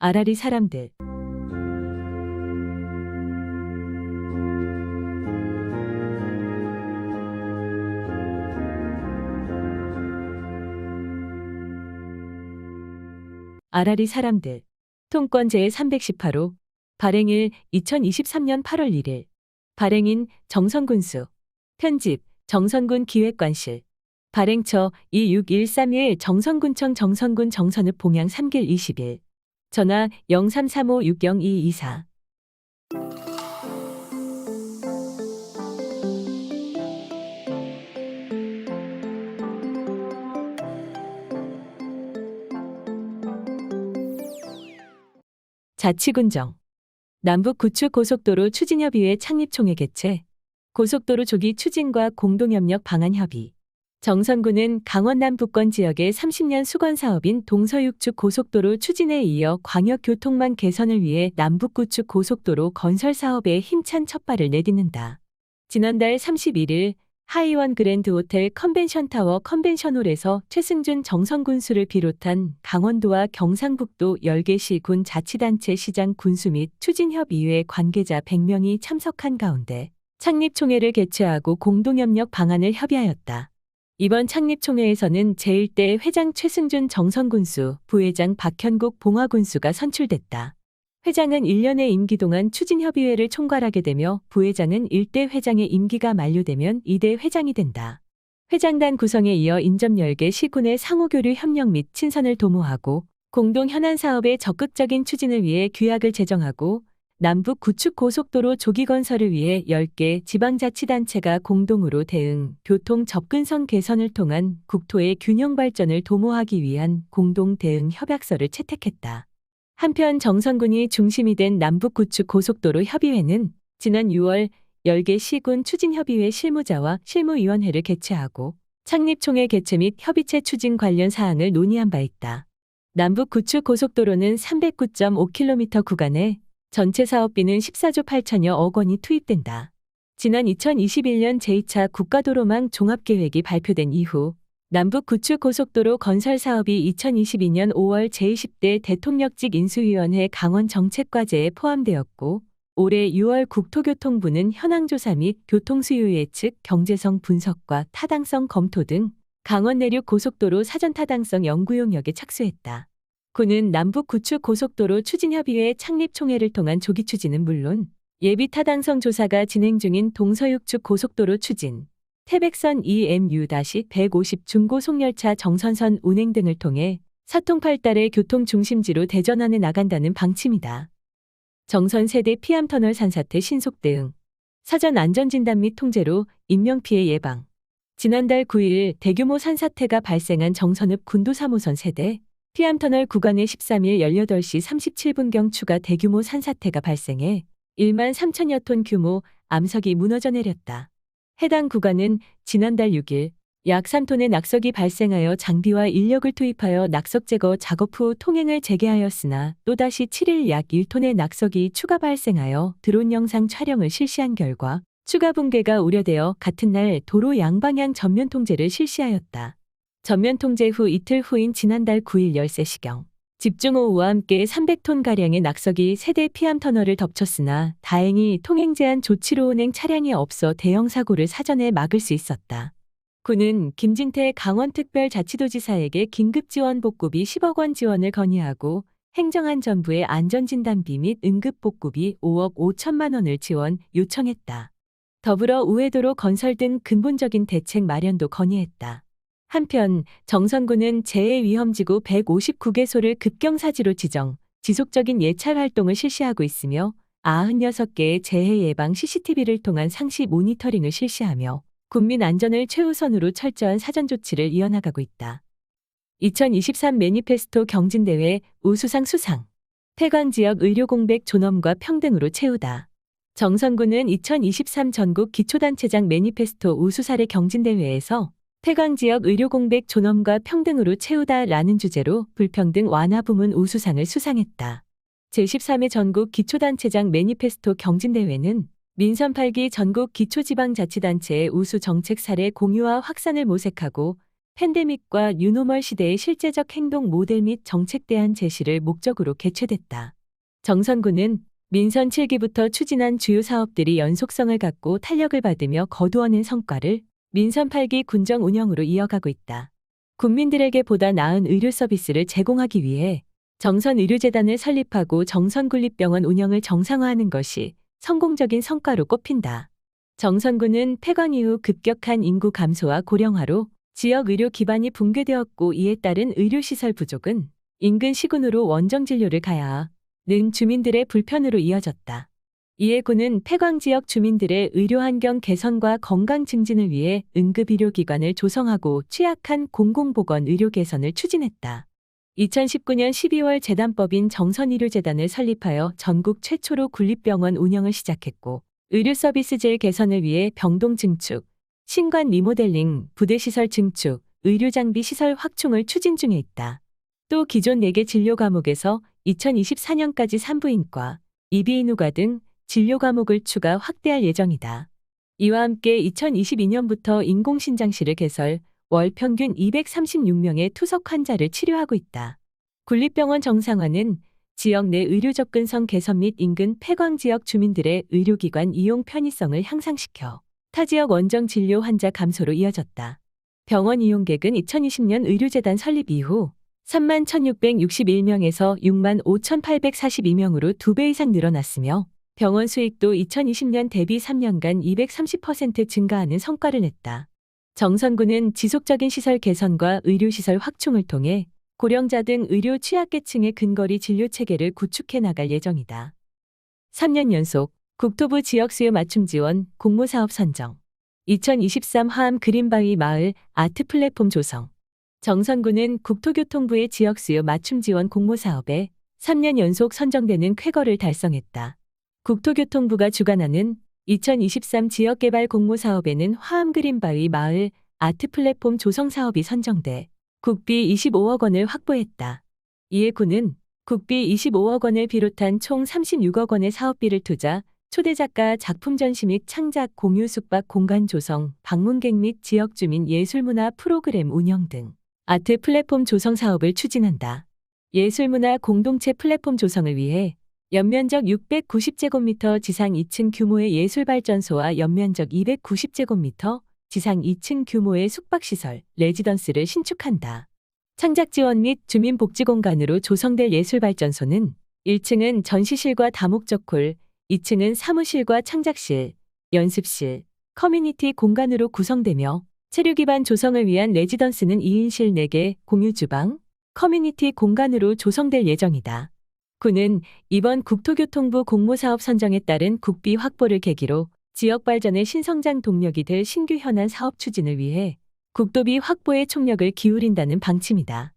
아라리 사람들. 아라리 사람들. 통권 제318호. 발행일 2023년 8월 1일. 발행인 정선군수. 편집 정선군 기획관실. 발행처 26131 정선군청 정선군 정선읍 봉양 3길 20일. 전화 0335602224. 자치군정. 남북구축고속도로 추진협의회 창립총회 개최. 고속도로 조기 추진과 공동협력 방안 협의. 정선군은 강원 남북권 지역의 30년 수건사업인 동서육축 고속도로 추진에 이어 광역교통망 개선을 위해 남북구축 고속도로 건설 사업에 힘찬 첫발을 내딛는다. 지난달 31일 하이원 그랜드 호텔 컨벤션타워 컨벤션홀에서 최승준 정선군수를 비롯한 강원도와 경상북도 10개 시군 자치단체 시장 군수 및 추진협의회 관계자 100명이 참석한 가운데 창립총회를 개최하고 공동협력 방안을 협의하였다. 이번 창립총회에서는 제1대 회장 최승준 정선군수, 부회장 박현국 봉화군수가 선출됐다. 회장은 1년의 임기 동안 추진협의회를 총괄하게 되며 부회장은 1대 회장의 임기가 만료되면 2대 회장이 된다. 회장단 구성에 이어 인접 10개 시군의 상호교류 협력 및 친선을 도모하고 공동 현안 사업의 적극적인 추진을 위해 규약을 제정하고 남북 구축 고속도로 조기 건설을 위해 10개 지방자치단체가 공동으로 대응, 교통 접근성 개선을 통한 국토의 균형 발전을 도모하기 위한 공동 대응 협약서를 채택했다. 한편 정선군이 중심이 된 남북구축 고속도로 협의회는 지난 6월 10개 시군 추진협의회 실무자와 실무위원회를 개최하고 창립총회 개최 및 협의체 추진 관련 사항을 논의한 바 있다. 남북구축 고속도로는 309.5km 구간에 전체 사업비는 14조 8천여억 원이 투입된다. 지난 2021년 제2차 국가도로망 종합계획이 발표된 이후 남북구축고속도로 건설 사업이 2022년 5월 제20대 대통령직 인수위원회 강원정책과제에 포함되었고 올해 6월 국토교통부는 현황조사 및 교통수요 예측, 경제성 분석과 타당성 검토 등 강원 내륙 고속도로 사전 타당성 연구 용역에 착수했다. 군은 남북구축고속도로 추진협의회 창립총회를 통한 조기 추진은 물론 예비 타당성 조사가 진행 중인 동서육축 고속도로 추진, 태백선 EMU-150 중고속열차 정선선 운행 등을 통해 사통팔달의 교통중심지로 대전환해 나간다는 방침이다. 정선 세대 피암터널 산사태 신속 대응, 사전 안전진단 및 통제로 인명피해 예방. 지난달 9일 대규모 산사태가 발생한 정선읍 군도 3호선 세대 피암터널 구간에 13일 18시 37분경 추가 대규모 산사태가 발생해 1만 3천여 톤 규모 암석이 무너져 내렸다. 해당 구간은 지난달 6일 약 3톤의 낙석이 발생하여 장비와 인력을 투입하여 낙석 제거 작업 후 통행을 재개하였으나 또다시 7일 약 1톤의 낙석이 추가 발생하여 드론 영상 촬영을 실시한 결과 추가 붕괴가 우려되어 같은 날 도로 양방향 전면 통제를 실시하였다. 전면 통제 후 이틀 후인 지난달 9일 13시경 집중호우와 함께 300톤가량의 낙석이 세대 피암터널을 덮쳤으나 다행히 통행 제한 조치로 운행 차량이 없어 대형 사고를 사전에 막을 수 있었다. 군은 김진태 강원특별자치도지사에게 긴급지원 복구비 10억 원 지원을 건의하고 행정안전부에 안전진단비 및 응급복구비 5억 5천만 원을 지원 요청했다. 더불어 우회도로 건설 등 근본적인 대책 마련도 건의했다. 한편 정선군은 재해위험지구 159개소를 급경사지로 지정, 지속적인 예찰 활동을 실시하고 있으며 96개의 재해 예방 CCTV를 통한 상시 모니터링을 실시하며 국민 안전을 최우선으로 철저한 사전 조치를 이어나가고 있다. 2023 매니페스토 경진대회 우수상 수상. 폐광지역 의료공백 존엄과 평등으로 채우다. 정선군은 2023 전국 기초단체장 매니페스토 우수사례 경진대회에서 폐광지역 의료공백 존엄과 평등으로 채우다라는 주제로 불평등 완화 부문 우수상을 수상했다. 제13회 전국 기초단체장 매니페스토 경진대회는 민선 8기 전국 기초지방자치단체의 우수 정책 사례 공유와 확산을 모색하고 팬데믹과 뉴노멀 시대의 실제적 행동 모델 및 정책 대안 제시를 목적으로 개최됐다. 정선군은 민선 7기부터 추진한 주요 사업들이 연속성을 갖고 탄력을 받으며 거두어낸 성과를 민선 8기 군정 운영으로 이어가고 있다. 국민들에게 보다 나은 의료 서비스를 제공하기 위해 정선의료재단을 설립하고 정선군립병원 운영을 정상화하는 것이 성공적인 성과로 꼽힌다. 정선군은 폐광 이후 급격한 인구 감소와 고령화로 지역 의료 기반이 붕괴되었고, 이에 따른 의료시설 부족은 인근 시군으로 원정 진료를 가야 하는 주민들의 불편으로 이어졌다. 이에 군은 폐광 지역 주민들의 의료 환경 개선과 건강 증진을 위해 응급의료기관을 조성하고 취약한 공공보건 의료 개선을 추진했다. 2019년 12월 재단법인 정선의료재단을 설립하여 전국 최초로 군립병원 운영을 시작했고, 의료 서비스 질 개선을 위해 병동 증축, 신관 리모델링, 부대시설 증축, 의료장비 시설 확충을 추진 중에 있다. 또 기존 4개 진료 과목에서 2024년까지 산부인과, 이비인후과 등 진료 과목을 추가 확대할 예정이다. 이와 함께 2022년부터 인공신장실을 개설, 월 평균 236명의 투석 환자를 치료하고 있다. 군립병원 정상화는 지역 내 의료 접근성 개선 및 인근 폐광 지역 주민들의 의료기관 이용 편의성을 향상시켜 타 지역 원정 진료 환자 감소로 이어졌다. 병원 이용객은 2020년 의료재단 설립 이후 3만 1,661명에서 6만 5,842명으로 2배 이상 늘어났으며, 병원 수익도 2020년 대비 3년간 230% 증가하는 성과를 냈다. 정선군은 지속적인 시설 개선과 의료시설 확충을 통해 고령자 등 의료 취약계층의 근거리 진료 체계를 구축해 나갈 예정이다. 3년 연속 국토부 지역수요 맞춤 지원 공모사업 선정, 2023 하암 그린바위 마을 아트 플랫폼 조성. 정선군은 국토교통부의 지역수요 맞춤 지원 공모사업에 3년 연속 선정되는 쾌거를 달성했다. 국토교통부가 주관하는 2023 지역개발 공모사업에는 화암 그린바위 마을 아트 플랫폼 조성 사업이 선정돼 국비 25억 원을 확보했다. 이에 군은 국비 25억 원을 비롯한 총 36억 원의 사업비를 투자, 초대작가 작품 전시 및 창작 공유 숙박 공간 조성, 방문객 및 지역주민 예술문화 프로그램 운영 등 아트 플랫폼 조성 사업을 추진한다. 예술문화 공동체 플랫폼 조성을 위해 연면적 690제곱미터 지상 2층 규모의 예술발전소와 연면적 290제곱미터 지상 2층 규모의 숙박시설, 레지던스를 신축한다. 창작지원 및 주민복지공간으로 조성될 예술발전소는 1층은 전시실과 다목적 홀, 2층은 사무실과 창작실, 연습실, 커뮤니티 공간으로 구성되며, 체류 기반 조성을 위한 레지던스는 2인실 4개, 공유주방, 커뮤니티 공간으로 조성될 예정이다. 군은 이번 국토교통부 공모사업 선정에 따른 국비 확보를 계기로 지역 발전의 신성장 동력이 될 신규 현안 사업 추진을 위해 국도비 확보에 총력을 기울인다는 방침이다.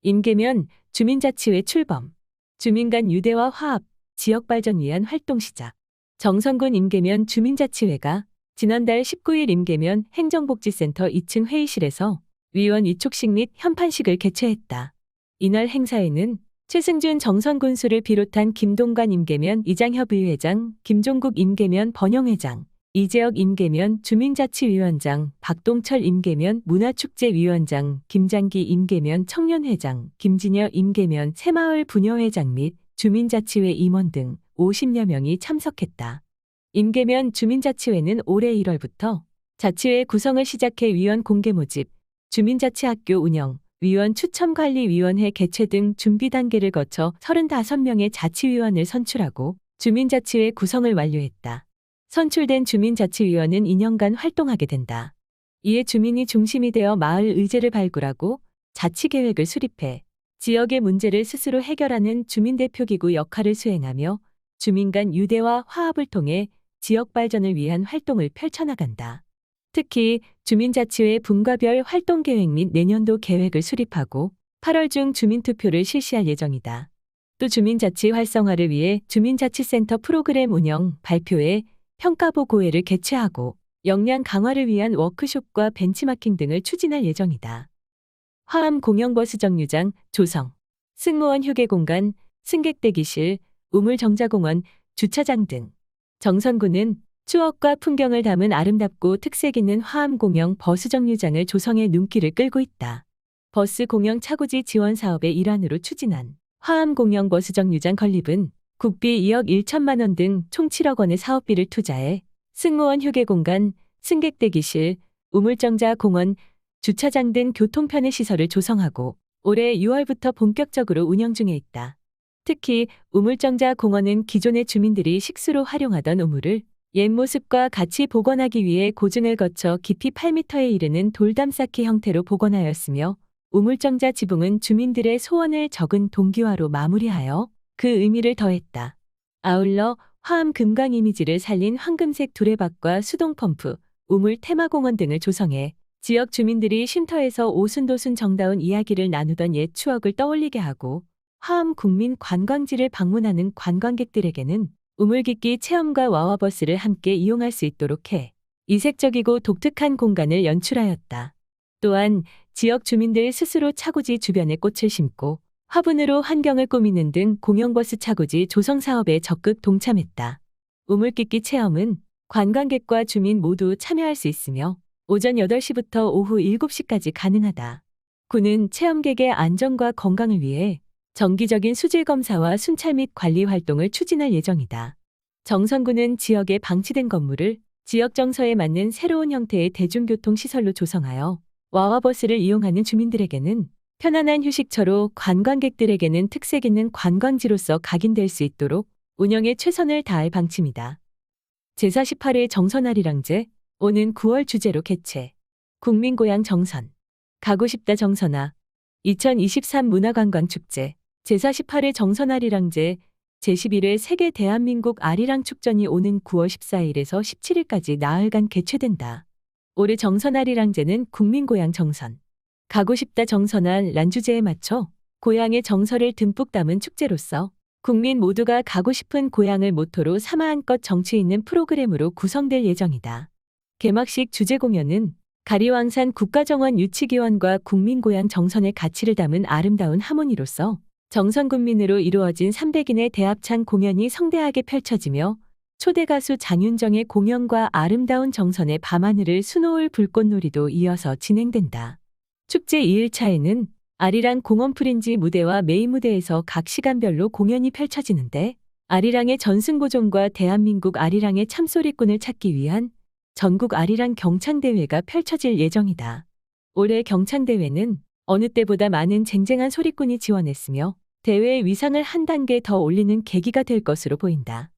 임계면 주민자치회 출범, 주민 간 유대와 화합, 지역 발전 위한 활동 시작. 정선군 임계면 주민자치회가 지난달 19일 임계면 행정복지센터 2층 회의실에서 위원 위촉식 및 현판식을 개최했다. 이날 행사에는 최승준 정선군수를 비롯한 김동관 임계면 이장협의회장, 김종국 임계면 번영회장, 이재혁 임계면 주민자치위원장, 박동철 임계면 문화축제위원장, 김장기 임계면 청년회장, 김진여 임계면 새마을 부녀회장 및 주민자치회 임원 등 50여 명이 참석했다. 임계면 주민자치회는 올해 1월부터 자치회 구성을 시작해 위원 공개 모집, 주민자치학교 운영, 위원 추첨관리위원회 개최 등 준비 단계를 거쳐 35명의 자치위원을 선출하고 주민자치회 구성을 완료했다. 선출된 주민자치위원은 2년간 활동하게 된다. 이에 주민이 중심이 되어 마을 의제를 발굴하고 자치계획을 수립해 지역의 문제를 스스로 해결하는 주민대표기구 역할을 수행하며 주민 간 유대와 화합을 통해 지역 발전을 위한 활동을 펼쳐나간다. 특히 주민자치회 분과별 활동계획 및 내년도 계획을 수립하고 8월 중 주민투표를 실시할 예정이다. 또 주민자치 활성화를 위해 주민자치센터 프로그램 운영, 발표회, 평가보고회를 개최하고 역량 강화를 위한 워크숍과 벤치마킹 등을 추진할 예정이다. 화암 공영버스 정류장, 조성, 승무원 휴게공간, 승객대기실, 우물정자공원, 주차장 등. 정선군은 추억과 풍경을 담은 아름답고 특색 있는 화암 공영 버스 정류장을 조성해 눈길을 끌고 있다. 버스 공영 차고지 지원 사업의 일환으로 추진한 화암 공영 버스 정류장 건립은 국비 2억 1천만 원 등 총 7억 원의 사업비를 투자해 승무원 휴게 공간, 승객 대기실, 우물정자 공원, 주차장 등 교통 편의 시설을 조성하고 올해 6월부터 본격적으로 운영 중에 있다. 특히 우물정자 공원은 기존의 주민들이 식수로 활용하던 우물을 옛 모습과 같이 복원하기 위해 고증을 거쳐 깊이 8m에 이르는 돌담 쌓기 형태로 복원하였으며 우물정자 지붕은 주민들의 소원을 적은 동기화로 마무리하여 그 의미를 더했다. 아울러 화암 금강 이미지를 살린 황금색 두레박과 수동 펌프, 우물 테마공원 등을 조성해 지역 주민들이 쉼터에서 오순도순 정다운 이야기를 나누던 옛 추억을 떠올리게 하고 화암 국민 관광지를 방문하는 관광객들에게는 우물깃기 체험과 와와버스를 함께 이용할 수 있도록 해 이색적이고 독특한 공간을 연출하였다. 또한 지역 주민들 스스로 차고지 주변에 꽃을 심고 화분으로 환경을 꾸미는 등 공영버스 차고지 조성 사업에 적극 동참했다. 우물깃기 체험은 관광객과 주민 모두 참여할 수 있으며 오전 8시부터 오후 7시까지 가능하다. 군은 체험객의 안전과 건강을 위해 정기적인 수질 검사와 순찰 및 관리 활동을 추진할 예정이다. 정선군은 지역에 방치된 건물을 지역 정서에 맞는 새로운 형태의 대중교통 시설로 조성하여 와와버스를 이용하는 주민들에게는 편안한 휴식처로 관광객들에게는 특색 있는 관광지로서 각인될 수 있도록 운영에 최선을 다할 방침이다. 제48회 정선아리랑제 오는 9월 주제로 개최. 국민고향 정선. 가고 싶다 정선아. 2023 문화관광축제 제48회 정선아리랑제 제11회 세계 대한민국 아리랑 축전이 오는 9월 14일에서 17일까지 나흘간 개최된다. 올해 정선아리랑제는 국민고향 정선. 가고 싶다 정선아 란 주제에 맞춰 고향의 정서를 듬뿍 담은 축제로서 국민 모두가 가고 싶은 고향을 모토로 삼아 한껏 정치 있는 프로그램으로 구성될 예정이다. 개막식 주제 공연은 가리왕산 국가정원 유치기원과 국민고향 정선의 가치를 담은 아름다운 하모니로서 정선군민으로 이루어진 300인의 대합창 공연이 성대하게 펼쳐지며 초대 가수 장윤정의 공연과 아름다운 정선의 밤하늘을 수놓을 불꽃놀이도 이어서 진행된다. 축제 2일차에는 아리랑 공원 프린지 무대와 메인 무대에서 각 시간별로 공연이 펼쳐지는데 아리랑의 전승보존과 대한민국 아리랑의 참소리꾼을 찾기 위한 전국 아리랑 경창대회가 펼쳐질 예정이다. 올해 경창대회는 어느 때보다 많은 쟁쟁한 소리꾼이 지원했으며 대회의 위상을 한 단계 더 올리는 계기가 될 것으로 보인다.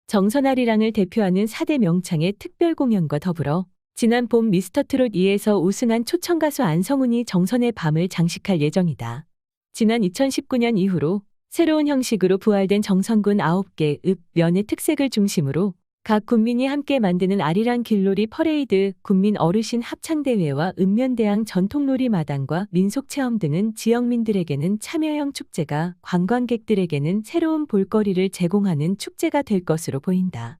정선아리랑을 대표하는 4대 명창의 특별 공연과 더불어 지난 봄 미스터트롯 2에서 우승한 초청가수 안성훈이 정선의 밤을 장식할 예정이다. 지난 2019년 이후로 새로운 형식으로 부활된 정선군 9개 읍, 면의 특색을 중심으로 각 군민이 함께 만드는 아리랑 길놀이 퍼레이드, 군민 어르신 합창대회와 읍면대항 전통놀이 마당과 민속체험 등은 지역민들에게는 참여형 축제가 관광객들에게는 새로운 볼거리를 제공하는 축제가 될 것으로 보인다.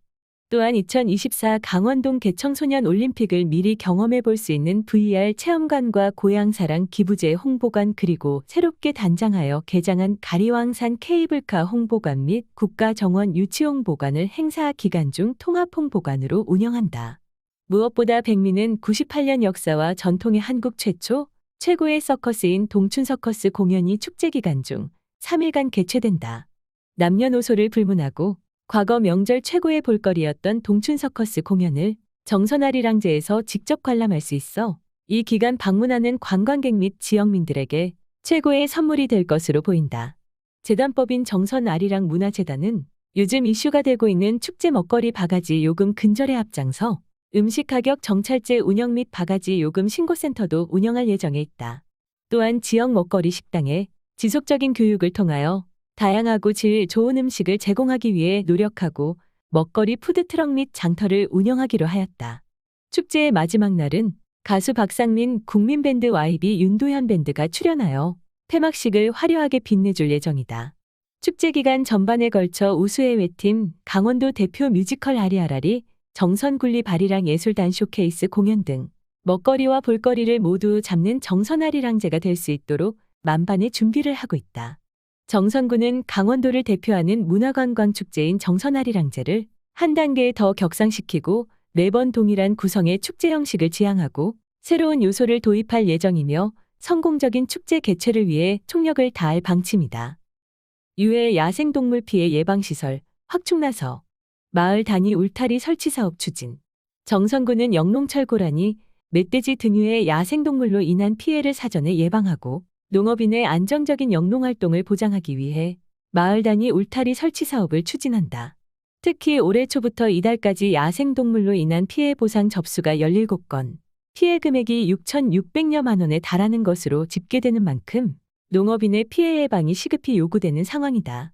또한 2024 강원동 개청소년 올림픽을 미리 경험해 볼 수 있는 VR 체험관과 고향사랑 기부제 홍보관 그리고 새롭게 단장하여 개장한 가리왕산 케이블카 홍보관 및 국가정원 유치 홍보관을 행사 기간 중 통합 홍보관으로 운영한다. 무엇보다 백미는 98년 역사와 전통의 한국 최고의 서커스인 동춘서커스 공연이 축제 기간 중 3일간 개최된다. 남녀노소를 불문하고 과거 명절 최고의 볼거리였던 동춘서커스 공연을 정선아리랑제에서 직접 관람할 수 있어 이 기간 방문하는 관광객 및 지역민들에게 최고의 선물이 될 것으로 보인다. 재단법인 정선아리랑 문화재단은 요즘 이슈가 되고 있는 축제 먹거리 바가지 요금 근절에 앞장서 음식 가격 정찰제 운영 및 바가지 요금 신고센터도 운영할 예정에 있다. 또한 지역 먹거리 식당에 지속적인 교육을 통하여 다양하고 질 좋은 음식을 제공하기 위해 노력하고 먹거리 푸드트럭 및 장터를 운영하기로 하였다. 축제의 마지막 날은 가수 박상민, 국민밴드 YB 윤도현 밴드가 출연하여 폐막식을 화려하게 빛내줄 예정이다. 축제 기간 전반에 걸쳐 우수해외팀, 강원도 대표 뮤지컬 아리아라리, 정선군립 아리랑 예술단 쇼케이스 공연 등 먹거리와 볼거리를 모두 잡는 정선아리랑제가 될 수 있도록 만반의 준비를 하고 있다. 정선군은 강원도를 대표하는 문화관광축제인 정선아리랑제를 한 단계 더 격상시키고 매번 동일한 구성의 축제 형식을 지향하고 새로운 요소를 도입할 예정이며 성공적인 축제 개최를 위해 총력을 다할 방침이다. 유해 야생동물 피해 예방시설, 확충나서, 마을 단위 울타리 설치 사업 추진. 정선구는 영농철 고라니, 멧돼지 등유의 야생동물로 인한 피해를 사전에 예방하고 농업인의 안정적인 영농활동을 보장하기 위해 마을 단위 울타리 설치 사업을 추진한다. 특히 올해 초부터 이달까지 야생동물로 인한 피해 보상 접수가 17건, 피해 금액이 6,600여만 원에 달하는 것으로 집계되는 만큼 농업인의 피해 예방이 시급히 요구되는 상황이다.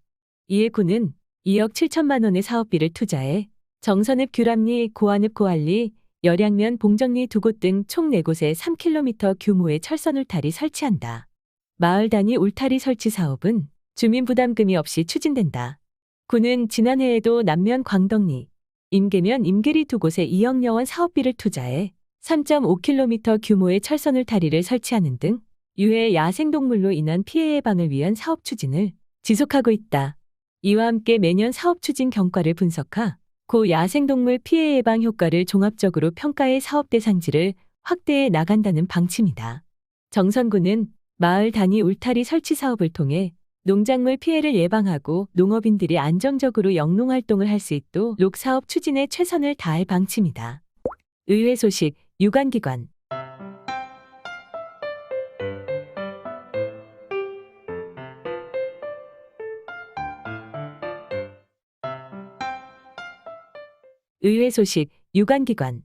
이에 군은 2억 7천만 원의 사업비를 투자해 정선읍 규람리, 고안읍 고할리, 열양면 봉정리 2곳 등 총 4곳에 3km 규모의 철선 울타리 설치한다. 마을 단위 울타리 설치 사업은 주민 부담금이 없이 추진된다. 군은 지난해에도 남면 광덕리, 임계면 임계리 2곳에 2억여 원 사업비를 투자해 3.5km 규모의 철선 울타리를 설치하는 등 유해 야생동물로 인한 피해 예방을 위한 사업 추진을 지속하고 있다. 이와 함께 매년 사업 추진 경과를 분석하 고 야생동물 피해 예방 효과를 종합적으로 평가해 사업 대상지를 확대해 나간다는 방침이다. 정선구는 마을 단위 울타리 설치 사업을 통해 농작물 피해를 예방하고 농업인들이 안정적으로 영농활동을 할 수 있도록 사업 추진에 최선을 다할 방침이다. 의회 소식, 유관기관. 의회 소식, 유관기관.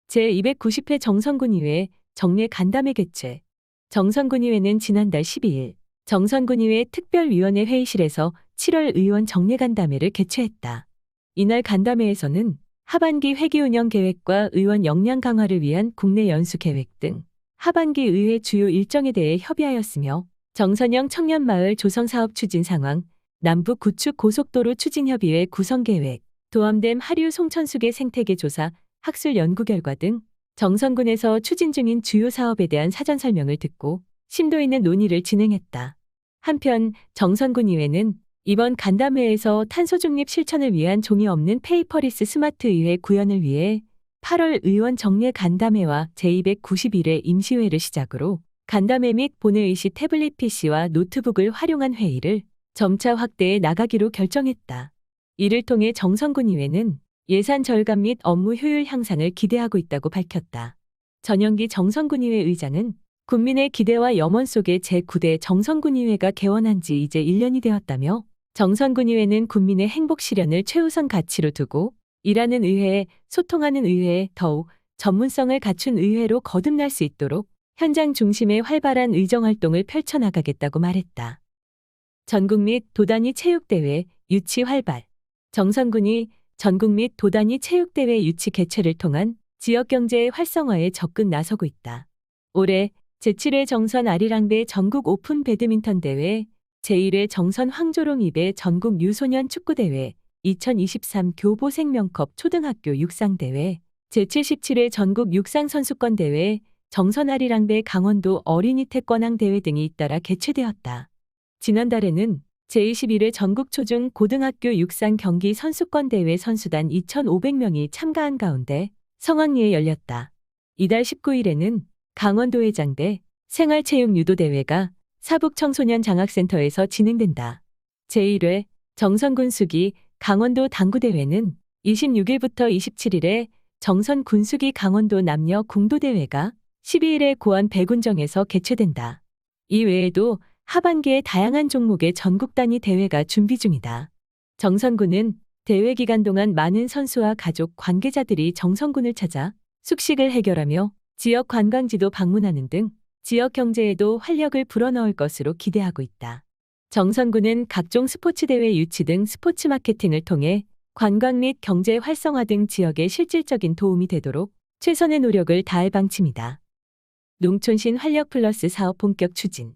제290회 정선군의회 정례 간담회 개최. 정선군의회는 지난달 12일 정선군의회 특별위원회 회의실에서 7월 의원 정례 간담회를 개최했다. 이날 간담회에서는 하반기 회기 운영 계획과 의원 역량 강화를 위한 국내 연수 계획 등 하반기 의회 주요 일정에 대해 협의하였으며 정선영 청년마을 조성사업 추진 상황, 남북 구축 고속도로 추진협의회 구성 계획, 도암댐 하류 송천수계 생태계 조사, 학술 연구 결과 등 정선군에서 추진 중인 주요 사업에 대한 사전 설명을 듣고 심도 있는 논의를 진행했다. 한편 정선군의회는 이번 간담회에서 탄소 중립 실천을 위한 종이 없는 페이퍼리스 스마트 의회 구현을 위해 8월 의원 정례 간담회와 제291회 임시회를 시작으로 간담회 및 본회의 시 태블릿 PC와 노트북을 활용한 회의를 점차 확대해 나가기로 결정했다. 이를 통해 정선군의회는 예산 절감 및 업무 효율 향상을 기대하고 있다고 밝혔다. 전영기 정선군의회 의장은 국민의 기대와 염원 속에 제9대 정선군의회가 개원한 지 이제 1년이 되었다며 정선군의회는 국민의 행복 실현을 최우선 가치로 두고 일하는 의회, 소통하는 의회, 더욱 전문성을 갖춘 의회로 거듭날 수 있도록 현장 중심의 활발한 의정활동을 펼쳐나가겠다고 말했다. 전국 및 도단위 체육대회 유치 활발. 정선군이 전국 및 도단위 체육대회 유치 개최를 통한 지역경제의 활성화에 적극 나서고 있다. 올해 제7회 정선 아리랑배 전국 오픈 배드민턴 대회, 제1회 정선 황조롱 입의 전국 유소년 축구대회, 2023 교보생명컵 초등학교 육상대회, 제77회 전국 육상선수권대회, 정선 아리랑배 강원도 어린이 태권항 대회 등이 잇따라 개최되었다. 지난달에는 제21회 전국 초중 고등학교 육상 경기 선수권 대회 선수단 2,500명이 참가한 가운데 성황리에 열렸다. 이달 19일에는 강원도 해장대 생활체육 유도 대회가 사북 청소년 장학센터에서 진행된다. 제1회 정선 군수기 강원도 당구대회는 26일부터 27일에 정선 군수기 강원도 남녀 공도대회가 12일에 고안 백운정에서 개최된다. 이 외에도 하반기에 다양한 종목의 전국 단위 대회가 준비 중이다. 정선군은 대회 기간 동안 많은 선수와 가족 관계자들이 정선군을 찾아 숙식을 해결하며 지역 관광지도 방문하는 등 지역 경제에도 활력을 불어넣을 것으로 기대하고 있다. 정선군은 각종 스포츠 대회 유치 등 스포츠 마케팅을 통해 관광 및 경제 활성화 등 지역에 실질적인 도움이 되도록 최선의 노력을 다할 방침이다. 농촌신 활력 플러스 사업 본격 추진.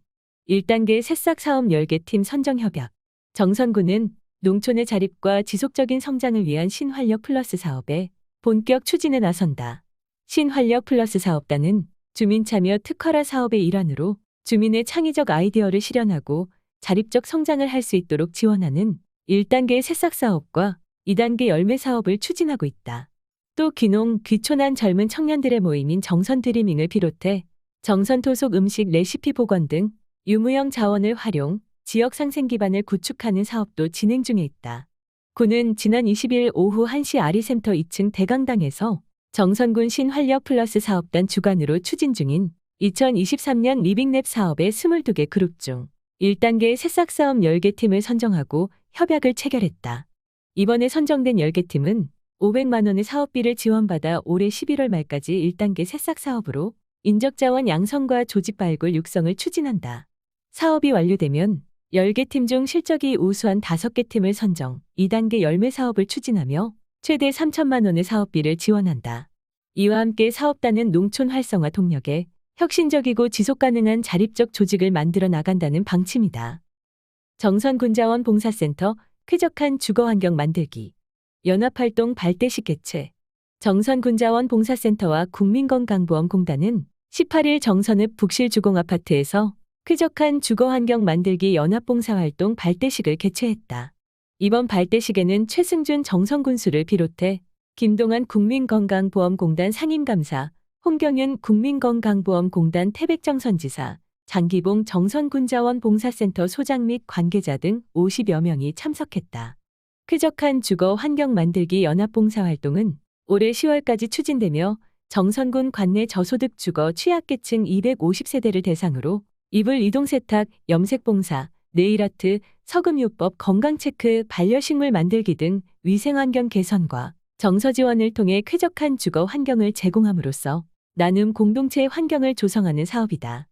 1단계 새싹 사업 10개 팀 선정 협약. 정선군은 농촌의 자립과 지속적인 성장을 위한 신활력 플러스 사업에 본격 추진에 나선다. 신활력 플러스 사업단은 주민 참여 특화라 사업의 일환으로 주민의 창의적 아이디어를 실현하고 자립적 성장을 할 수 있도록 지원하는 1단계 새싹 사업과 2단계 열매 사업을 추진하고 있다. 또 귀농, 귀촌한 젊은 청년들의 모임인 정선 드리밍을 비롯해 정선 토속 음식 레시피 복원 등 유무형 자원을 활용, 지역 상생 기반을 구축하는 사업도 진행 중에 있다. 군은 지난 20일 오후 1시 아리센터 2층 대강당에서 정선군 신활력 플러스 사업단 주관으로 추진 중인 2023년 리빙랩 사업의 22개 그룹 중 1단계 새싹 사업 10개 팀을 선정하고 협약을 체결했다. 이번에 선정된 10개 팀은 500만 원의 사업비를 지원받아 올해 11월 말까지 1단계 새싹 사업으로 인적자원 양성과 조직 발굴 육성을 추진한다. 사업이 완료되면 10개 팀 중 실적이 우수한 5개 팀을 선정, 2단계 열매 사업을 추진하며 최대 3천만 원의 사업비를 지원한다. 이와 함께 사업단은 농촌 활성화 동력에 혁신적이고 지속가능한 자립적 조직을 만들어 나간다는 방침이다. 정선군자원 봉사센터 쾌적한 주거환경 만들기 연합활동 발대식 개최 정선군자원 봉사센터와 국민건강보험공단은 18일 정선읍 북실주공아파트에서 쾌적한 주거환경 만들기 연합봉사활동 발대식을 개최했다. 이번 발대식에는 최승준 정선군수를 비롯해 김동환 국민건강보험공단 상임감사, 홍경윤 국민건강보험공단 태백정선지사, 장기봉 정선군자원 봉사센터 소장 및 관계자 등 50여 명이 참석했다. 쾌적한 주거 환경 만들기 연합봉사활동은 올해 10월까지 추진되며 정선군 관내 저소득 주거 취약계층 250세대를 대상으로 이불 이동세탁, 염색봉사, 네일아트, 석음요법, 건강체크, 반려식물 만들기 등 위생환경 개선과 정서 지원을 통해 쾌적한 주거 환경을 제공함으로써 나눔 공동체 환경을 조성하는 사업이다.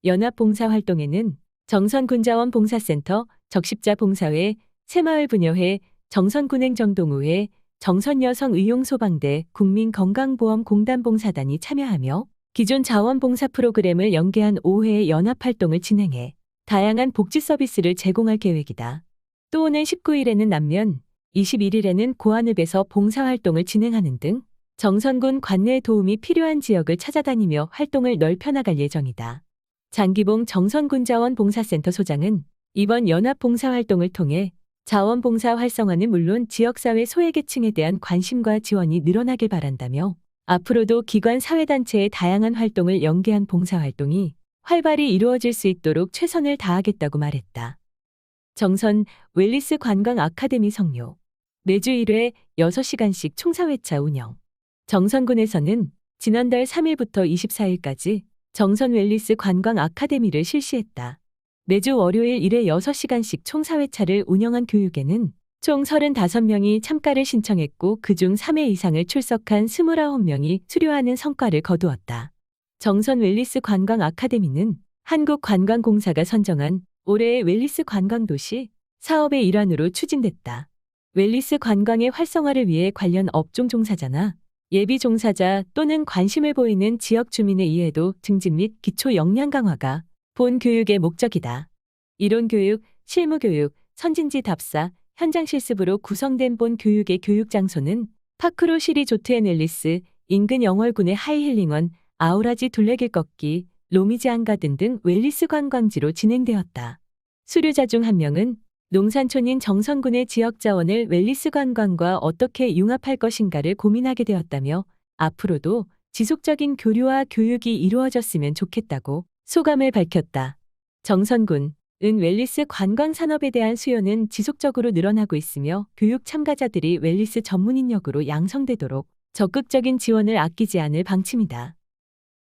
연합봉사활동에는 정선군자원 봉사센터, 적십자봉사회, 새마을부녀회, 정선군행정동우회, 정선여성의용소방대, 국민건강보험공단 봉사단이 참여하며 기존 자원봉사 프로그램을 연계한 5회의 연합활동을 진행해 다양한 복지 서비스를 제공할 계획이다. 또 오는 19일에는 남면, 21일에는 고안읍에서 봉사활동을 진행하는 등 정선군 관내에 도움이 필요한 지역을 찾아다니며 활동을 넓혀나갈 예정이다. 장기봉 정선군자원 봉사센터 소장은 이번 연합봉사활동을 통해 자원봉사 활성화는 물론 지역사회 소외계층에 대한 관심과 지원이 늘어나길 바란다며 앞으로도 기관 사회단체의 다양한 활동을 연계한 봉사활동이 활발히 이루어질 수 있도록 최선을 다하겠다고 말했다. 정선 웰리스 관광 아카데미 성료 매주 1회 6시간씩 총사회차 운영 정선군에서는 지난달 3일부터 24일까지 정선 웰리스 관광 아카데미를 실시했다. 매주 월요일 1회 6시간씩 총 4회차를 운영한 교육에는 총 35명이 참가를 신청했고 그중 3회 이상을 출석한 29명이 수료하는 성과를 거두었다. 정선 웰리스 관광 아카데미는 한국관광공사가 선정한 올해의 웰리스 관광도시 사업의 일환으로 추진됐다. 웰리스 관광의 활성화를 위해 관련 업종 종사자나 예비 종사자 또는 관심을 보이는 지역 주민의 이해도 증진 및 기초 역량 강화가 본 교육의 목적이다. 이론교육, 실무교육, 선진지 답사, 현장 실습으로 구성된 본 교육의 교육 장소는 파크로 시리조트 앤 웰리스, 인근 영월군의 하이힐링원, 아우라지 둘레길 걷기, 로미지 한가든 등 웰리스 관광지로 진행되었다. 수료자 중 한 명은 농산촌인 정선군의 지역 자원을 웰리스 관광과 어떻게 융합할 것인가를 고민하게 되었다며 앞으로도 지속적인 교류와 교육이 이루어졌으면 좋겠다고 소감을 밝혔다. 정선군 은 웰리스 관광 산업에 대한 수요는 지속적으로 늘어나고 있으며 교육 참가자들이 웰리스 전문 인력으로 양성되도록 적극적인 지원을 아끼지 않을 방침이다.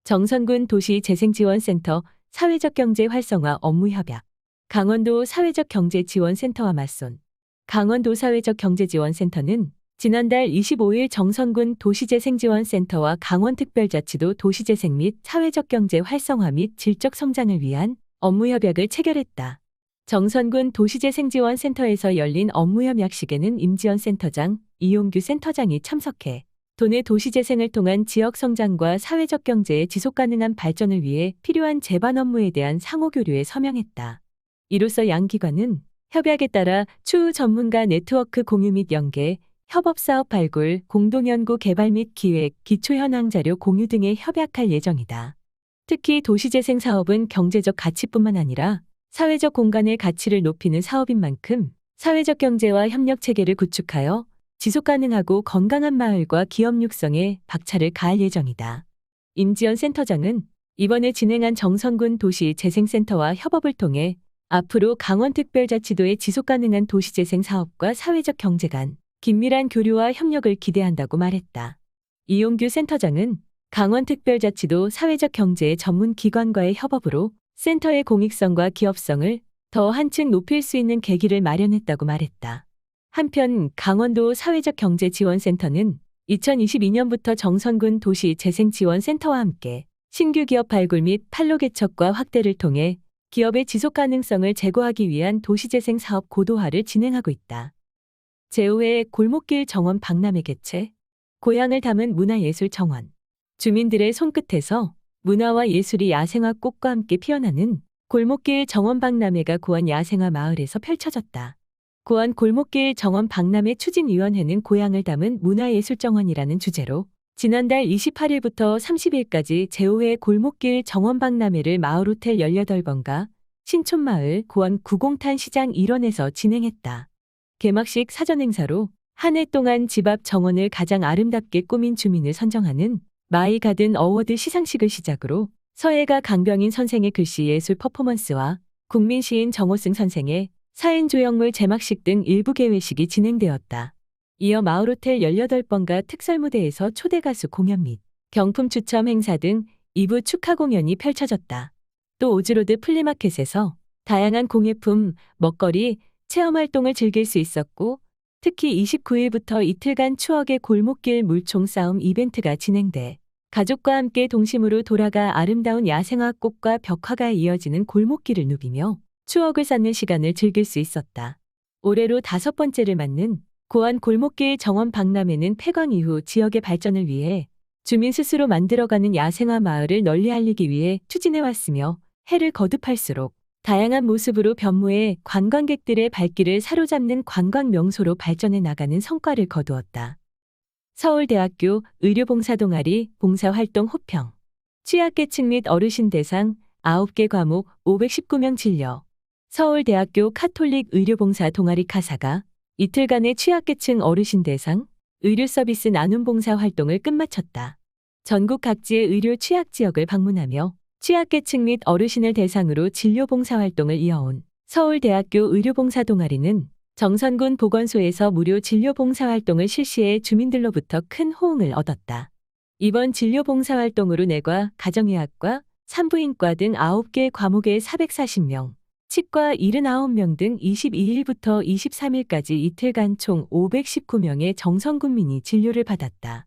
정선군 도시재생지원센터 사회적 경제 활성화 업무 협약 강원도 사회적 경제 지원센터와 맞손 강원도 사회적 경제 지원센터는 지난달 25일 정선군 도시재생지원센터와 강원특별자치도 도시재생 및 사회적 경제 활성화 및 질적 성장을 위한 업무협약을 체결했다. 정선군 도시재생지원센터에서 열린 업무협약식에는 임지연 센터장, 이용규 센터장이 참석해 도내 도시재생을 통한 지역 성장과 사회적 경제의 지속가능한 발전을 위해 필요한 제반 업무에 대한 상호교류에 서명했다. 이로써 양 기관은 협약에 따라 추후 전문가 네트워크 공유 및 연계, 협업사업 발굴, 공동연구 개발 및 기획, 기초현황자료 공유 등에 협약할 예정이다. 특히 도시재생 사업은 경제적 가치뿐만 아니라 사회적 공간의 가치를 높이는 사업인 만큼 사회적 경제와 협력 체계를 구축하여 지속 가능하고 건강한 마을과 기업 육성에 박차를 가할 예정이다. 임지연 센터장은 이번에 진행한 정선군 도시재생센터와 협업을 통해 앞으로 강원특별자치도의 지속가능한 도시재생 사업과 사회적 경제 간 긴밀한 교류와 협력을 기대한다고 말했다. 이용규 센터장은 강원특별자치도 사회적 경제의 전문 기관과의 협업으로 센터의 공익성과 기업성을 더 한층 높일 수 있는 계기를 마련했다고 말했다. 한편 강원도 사회적경제지원센터는 2022년부터 정선군 도시재생지원센터와 함께 신규 기업 발굴 및 판로 개척과 확대를 통해 기업의 지속 가능성을 제고하기 위한 도시재생 사업 고도화를 진행하고 있다. 제5회 골목길 정원 박람회 개최, 고향을 담은 문화예술 정원. 주민들의 손끝에서 문화와 예술이 야생화 꽃과 함께 피어나는 골목길 정원 박람회가 고안 야생화 마을에서 펼쳐졌다. 고안 골목길 정원 박람회 추진위원회는 고향을 담은 문화예술정원이라는 주제로 지난달 28일부터 30일까지 제5회 골목길 정원 박람회를 마을호텔 18번가 신촌마을 고안 구공탄 시장 일원에서 진행했다. 개막식 사전행사로 한 해 동안 집 앞 정원을 가장 아름답게 꾸민 주민을 선정하는 마이 가든 어워드 시상식을 시작으로 서예가 강병인 선생의 글씨 예술 퍼포먼스와 국민시인 정호승 선생의 사인 조형물 제막식 등 일부 개회식이 진행되었다. 이어 마을호텔 18번가 특설무대에서 초대 가수 공연 및 경품 추첨 행사 등 2부 축하 공연이 펼쳐졌다. 또 오즈로드 플리마켓에서 다양한 공예품, 먹거리, 체험 활동을 즐길 수 있었고 특히 29일부터 이틀간 추억의 골목길 물총 싸움 이벤트가 진행돼 가족과 함께 동심으로 돌아가 아름다운 야생화 꽃과 벽화가 이어지는 골목길을 누비며 추억을 쌓는 시간을 즐길 수 있었다. 올해로 5번째를 맞는 고안 골목길 정원 박람회는 폐광 이후 지역의 발전을 위해 주민 스스로 만들어가는 야생화 마을을 널리 알리기 위해 추진해왔으며 해를 거듭할수록 다양한 모습으로 변모해 관광객들의 발길을 사로잡는 관광 명소로 발전해 나가는 성과를 거두었다. 서울대학교 의료봉사동아리 봉사활동 호평. 취약계층 및 어르신 대상 9개 과목 519명 진료. 서울대학교 카톨릭 의료봉사 동아리 카사가 이틀간의 취약계층 어르신 대상 의료 서비스 나눔 봉사 활동을 끝마쳤다. 전국 각지의 의료 취약 지역을 방문하며 취약계층 및 어르신을 대상으로 진료 봉사 활동을 이어온 서울대학교 의료봉사 동아리는 정선군 보건소에서 무료 진료 봉사 활동을 실시해 주민들로부터 큰 호응을 얻었다. 이번 진료 봉사 활동으로 내과, 가정의학과, 산부인과 등 9개 과목의 440명, 치과 79명 등 22일부터 23일까지 이틀간 총 519명의 정선군민이 진료를 받았다.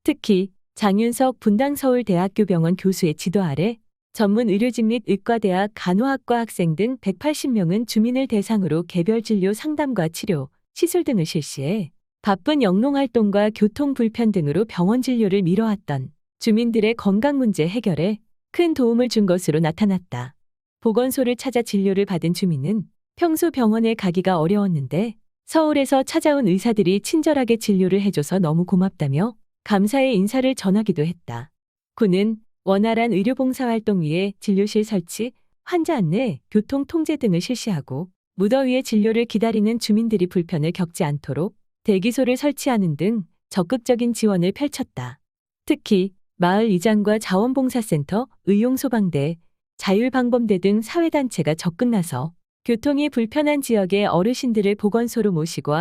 특히 장윤석 분당서울대학교병원 교수의 지도 아래 전문 의료진 및 의과대학 간호학과 학생 등 180명은 주민을 대상으로 개별 진료 상담과 치료, 시술 등을 실시해 바쁜 영농활동과 교통 불편 등으로 병원 진료를 미뤄왔던 주민들의 건강 문제 해결에 큰 도움을 준 것으로 나타났다. 보건소를 찾아 진료를 받은 주민은 평소 병원에 가기가 어려웠는데 서울에서 찾아온 의사들이 친절하게 진료를 해줘서 너무 고맙다며 감사의 인사를 전하기도 했다. 군은 원활한 의료봉사활동 위해 진료실 설치, 환자 안내, 교통 통제 등을 실시하고 무더위에 진료를 기다리는 주민들이 불편을 겪지 않도록 대기소를 설치하는 등 적극적인 지원을 펼쳤다. 특히 마을 이장과 자원봉사센터, 의용소방대, 자율방범대 등 사회단체가 적극 나서 교통이 불편한 지역의 어르신들을 보건소로 모시고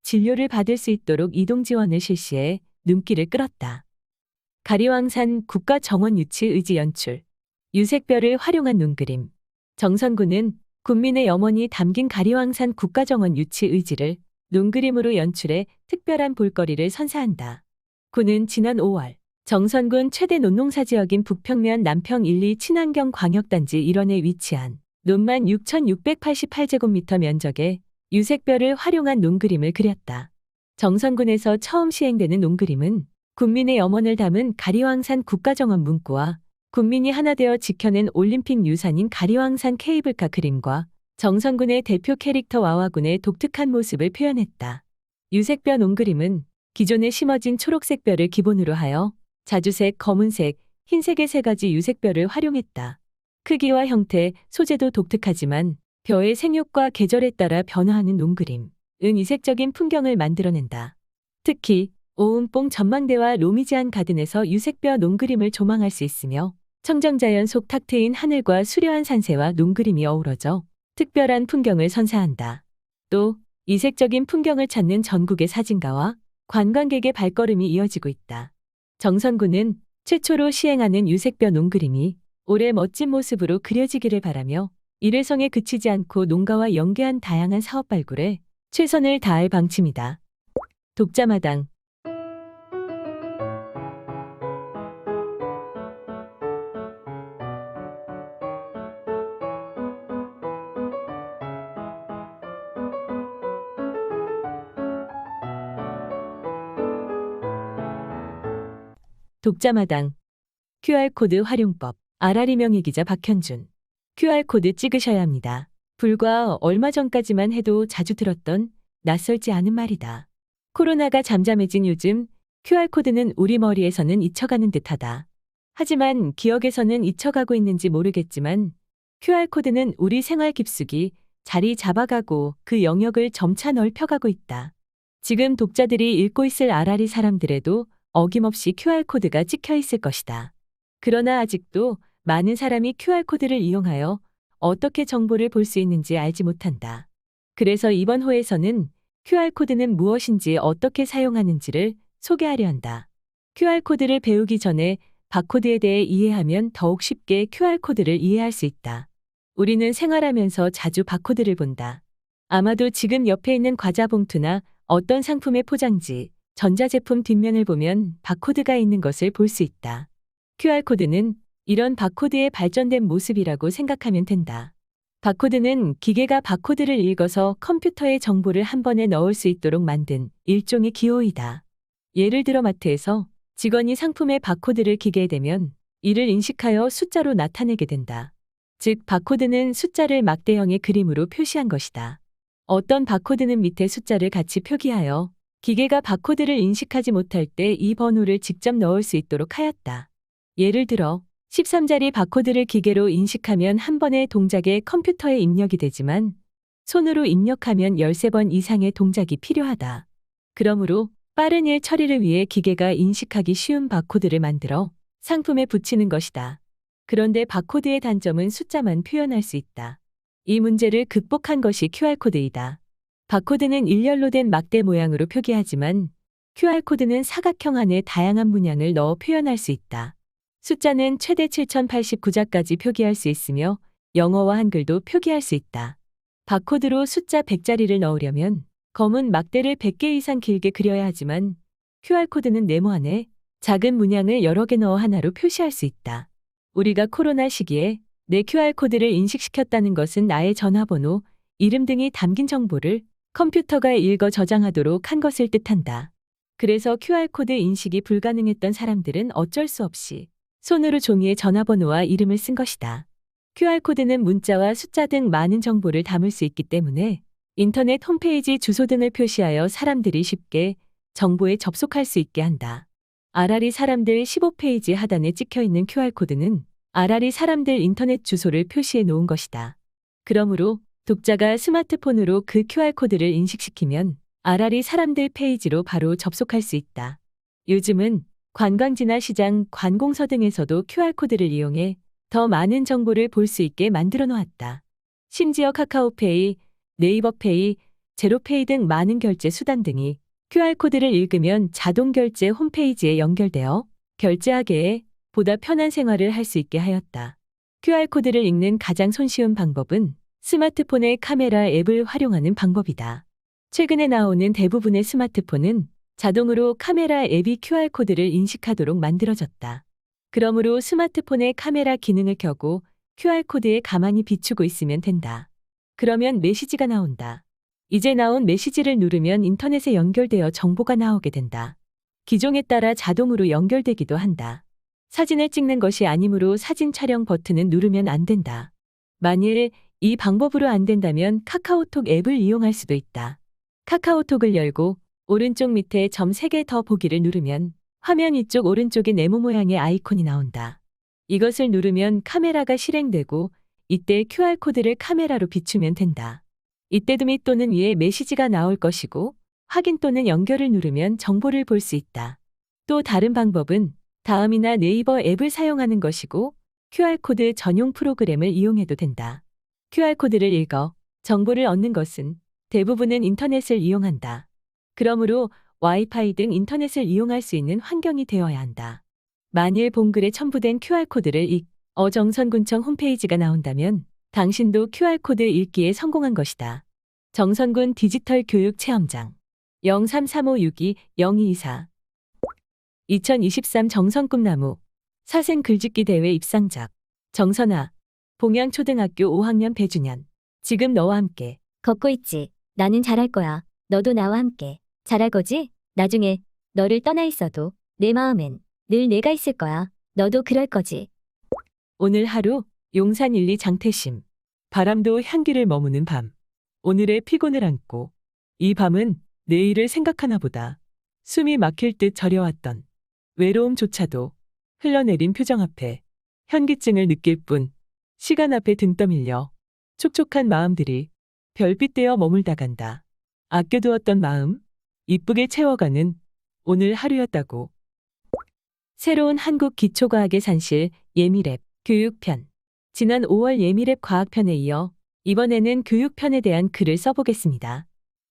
진료를 받을 수 있도록 이동 지원을 실시해 눈길을 끌었다. 가리왕산 국가정원 유치 의지 연출. 유색별을 활용한 눈그림. 정선군은 군민의 염원이 담긴 가리왕산 국가정원 유치 의지를 눈그림으로 연출해 특별한 볼거리를 선사한다. 군은 지난 5월 정선군 최대 논농사 지역인 북평면 남평 1, 2 친환경 광역단지 일원에 위치한 논만 6,688제곱미터 면적의 유색별을 활용한 논그림을 그렸다. 정선군에서 처음 시행되는 논그림은 군민의 염원을 담은 가리왕산 국가정원 문구와 군민이 하나 되어 지켜낸 올림픽 유산인 가리왕산 케이블카 그림과 정선군의 대표 캐릭터 와와군의 독특한 모습을 표현했다. 유색별 논그림은 기존에 심어진 초록색 별을 기본으로 하여 자주색, 검은색, 흰색의 3가지 유색별을 활용했다. 크기와 형태, 소재도 독특하지만 벼의 생육과 계절에 따라 변화하는 논그림, 이색적인 풍경을 만들어낸다. 특히 오음뽕 전망대와 로미지안 가든에서 유색뼈 논그림을 조망할 수 있으며 청정자연 속 탁 트인 하늘과 수려한 산세와 논그림이 어우러져 특별한 풍경을 선사한다. 또 이색적인 풍경을 찾는 전국의 사진가와 관광객의 발걸음이 이어지고 있다. 정선구는 최초로 시행하는 유색뼈 논그림이 올해 멋진 모습으로 그려지기를 바라며 일회성에 그치지 않고 농가와 연계한 다양한 사업 발굴에 최선을 다할 방침이다. 독자마당. 독자마당. QR코드 활용법. 아라리 명예기자 박현준. QR코드 찍으셔야 합니다. 불과 얼마 전까지만 해도 자주 들었던 낯설지 않은 말이다. 코로나가 잠잠해진 요즘 QR코드는 우리 머리에서는 잊혀가는 듯하다. 하지만 기억에서는 잊혀가고 있는지 모르겠지만 QR코드는 우리 생활 깊숙이 자리 잡아가고 그 영역을 점차 넓혀가고 있다. 지금 독자들이 읽고 있을 아라리 사람들에도 어김없이 QR코드가 찍혀 있을 것이다. 그러나 아직도 많은 사람이 QR코드를 이용하여 어떻게 정보를 볼 수 있는지 알지 못한다. 그래서 이번 호에서는 QR코드는 무엇인지 어떻게 사용하는지를 소개하려 한다. QR코드를 배우기 전에 바코드에 대해 이해하면 더욱 쉽게 QR코드를 이해할 수 있다. 우리는 생활하면서 자주 바코드를 본다. 아마도 지금 옆에 있는 과자 봉투나 어떤 상품의 포장지, 전자제품 뒷면을 보면 바코드가 있는 것을 볼 수 있다. QR코드는 이런 바코드의 발전된 모습이라고 생각하면 된다. 바코드는 기계가 바코드를 읽어서 컴퓨터에 정보를 한 번에 넣을 수 있도록 만든 일종의 기호이다. 예를 들어 마트에서 직원이 상품의 바코드를 기계에 대면 이를 인식하여 숫자로 나타내게 된다. 즉 바코드는 숫자를 막대형의 그림으로 표시한 것이다. 어떤 바코드는 밑에 숫자를 같이 표기하여 기계가 바코드를 인식하지 못할 때 이 번호를 직접 넣을 수 있도록 하였다. 예를 들어 13자리 바코드를 기계로 인식하면 한 번의 동작에 컴퓨터에 입력이 되지만 손으로 입력하면 13번 이상의 동작이 필요하다. 그러므로 빠른 일 처리를 위해 기계가 인식하기 쉬운 바코드를 만들어 상품에 붙이는 것이다. 그런데 바코드의 단점은 숫자만 표현할 수 있다. 이 문제를 극복한 것이 QR코드이다. 바코드는 일렬로 된 막대 모양으로 표기하지만 QR코드는 사각형 안에 다양한 문양을 넣어 표현할 수 있다. 숫자는 최대 7089자까지 표기할 수 있으며 영어와 한글도 표기할 수 있다. 바코드로 숫자 100자리를 넣으려면 검은 막대를 100개 이상 길게 그려야 하지만 QR코드는 네모 안에 작은 문양을 여러 개 넣어 하나로 표시할 수 있다. 우리가 코로나 시기에 내 QR코드를 인식시켰다는 것은 나의 전화번호, 이름 등이 담긴 정보를 컴퓨터가 읽어 저장하도록 한 것을 뜻한다. 그래서 QR코드 인식이 불가능했던 사람들은 어쩔 수 없이 손으로 종이에 전화번호와 이름을 쓴 것이다. QR코드는 문자와 숫자 등 많은 정보를 담을 수 있기 때문에 인터넷 홈페이지 주소 등을 표시하여 사람들이 쉽게 정보에 접속할 수 있게 한다. 아라리 사람들 15페이지 하단에 찍혀 있는 QR코드는 아라리 사람들 인터넷 주소를 표시해 놓은 것이다. 그러므로 독자가 스마트폰으로 그 QR코드를 인식시키면 아라리 사람들 페이지로 바로 접속할 수 있다. 요즘은 관광지나 시장, 관공서 등에서도 QR코드를 이용해 더 많은 정보를 볼 수 있게 만들어 놓았다. 심지어 카카오페이, 네이버페이, 제로페이 등 많은 결제 수단 등이 QR코드를 읽으면 자동 결제 홈페이지에 연결되어 결제하기에 보다 편한 생활을 할 수 있게 하였다. QR코드를 읽는 가장 손쉬운 방법은 스마트폰의 카메라 앱을 활용하는 방법이다. 최근에 나오는 대부분의 스마트폰은 자동으로 카메라 앱이 QR코드를 인식하도록 만들어졌다. 그러므로 스마트폰의 카메라 기능을 켜고 QR코드에 가만히 비추고 있으면 된다. 그러면 메시지가 나온다. 이제 나온 메시지를 누르면 인터넷에 연결되어 정보가 나오게 된다. 기종에 따라 자동으로 연결되기도 한다. 사진을 찍는 것이 아니므로 사진 촬영 버튼은 누르면 안 된다. 만일 이 방법으로 안 된다면 카카오톡 앱을 이용할 수도 있다. 카카오톡을 열고 오른쪽 밑에 점 3개 더 보기를 누르면 화면 위쪽 오른쪽에 네모 모양의 아이콘이 나온다. 이것을 누르면 카메라가 실행되고 이때 QR코드를 카메라로 비추면 된다. 이때 둠이 또는 위에 메시지가 나올 것이고 확인 또는 연결을 누르면 정보를 볼 수 있다. 또 다른 방법은 다음이나 네이버 앱을 사용하는 것이고 QR코드 전용 프로그램을 이용해도 된다. QR코드를 읽어 정보를 얻는 것은 대부분은 인터넷을 이용한다. 그러므로 와이파이 등 인터넷을 이용할 수 있는 환경이 되어야 한다. 만일 본글에 첨부된 QR코드를 정선군청 홈페이지가 나온다면 당신도 QR코드 읽기에 성공한 것이다. 정선군 디지털 교육 체험장 033562-0224 2023 정선꿈나무 사생 글짓기 대회 입상작 정선아 봉양초등학교 5학년 배준현 지금 너와 함께 걷고 있지. 나는 잘할 거야. 너도 나와 함께. 잘할 거지? 나중에 너를 떠나 있어도 내 마음엔 늘 내가 있을 거야. 너도 그럴 거지. 오늘 하루 용산 1, 2 장태심 바람도 향기를 머무는 밤 오늘의 피곤을 안고 이 밤은 내일을 생각하나 보다 숨이 막힐 듯 저려왔던 외로움조차도 흘러내린 표정 앞에 현기증을 느낄 뿐 시간 앞에 등 떠밀려 촉촉한 마음들이 별빛 되어 머물다 간다. 아껴두었던 마음 이쁘게 채워가는 오늘 하루였다고. 새로운 한국 기초과학의 산실 예미랩 교육편 지난 5월 예미랩 과학편에 이어 이번에는 교육편에 대한 글을 써보겠습니다.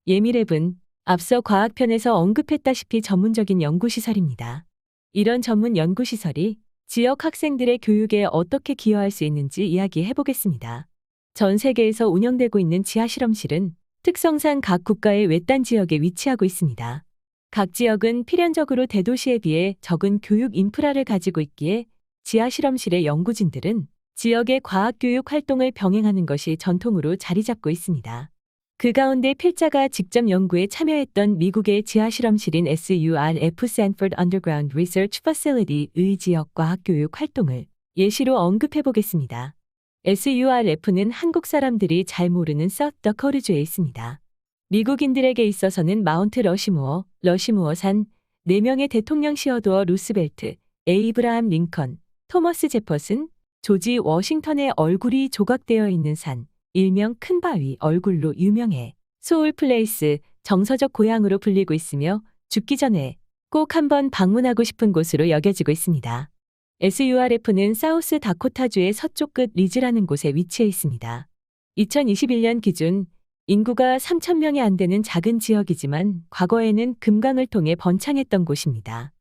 예미랩은 앞서 과학편에서 언급했다시피 전문적인 연구시설입니다. 이런 전문 연구시설이 지역 학생들의 교육에 어떻게 기여할 수 있는지 이야기해보겠습니다. 전 세계에서 운영되고 있는 지하실험실은 특성상 각 국가의 외딴 지역에 위치하고 있습니다. 각 지역은 필연적으로 대도시에 비해 적은 교육 인프라를 가지고 있기에 지하실험실의 연구진들은 지역의 과학교육 활동을 병행하는 것이 전통으로 자리 잡고 있습니다. 그 가운데 필자가 직접 연구에 참여했던 미국의 지하실험실인 SURF Sanford Underground Research Facility의 지역 과학교육 활동을 예시로 언급해보겠습니다. SURF는 한국 사람들이 잘 모르는 서다코타주에 있습니다. 미국인들에게 있어서는 마운트 러시무어산, 4명의 대통령 시어도어 루스벨트, 에이브라함 링컨, 토머스 제퍼슨, 조지 워싱턴의 얼굴이 조각되어 있는 산, 일명 큰 바위 얼굴로 유명해 소울플레이스, 정서적 고향으로 불리고 있으며 죽기 전에 꼭 한번 방문하고 싶은 곳으로 여겨지고 있습니다. SURF는 사우스 다코타주의 서쪽 끝 리즈라는 곳에 위치해 있습니다. 2021년 기준 인구가 3,000명이 안 되는 작은 지역이지만 과거에는 금강을 통해 번창했던 곳입니다.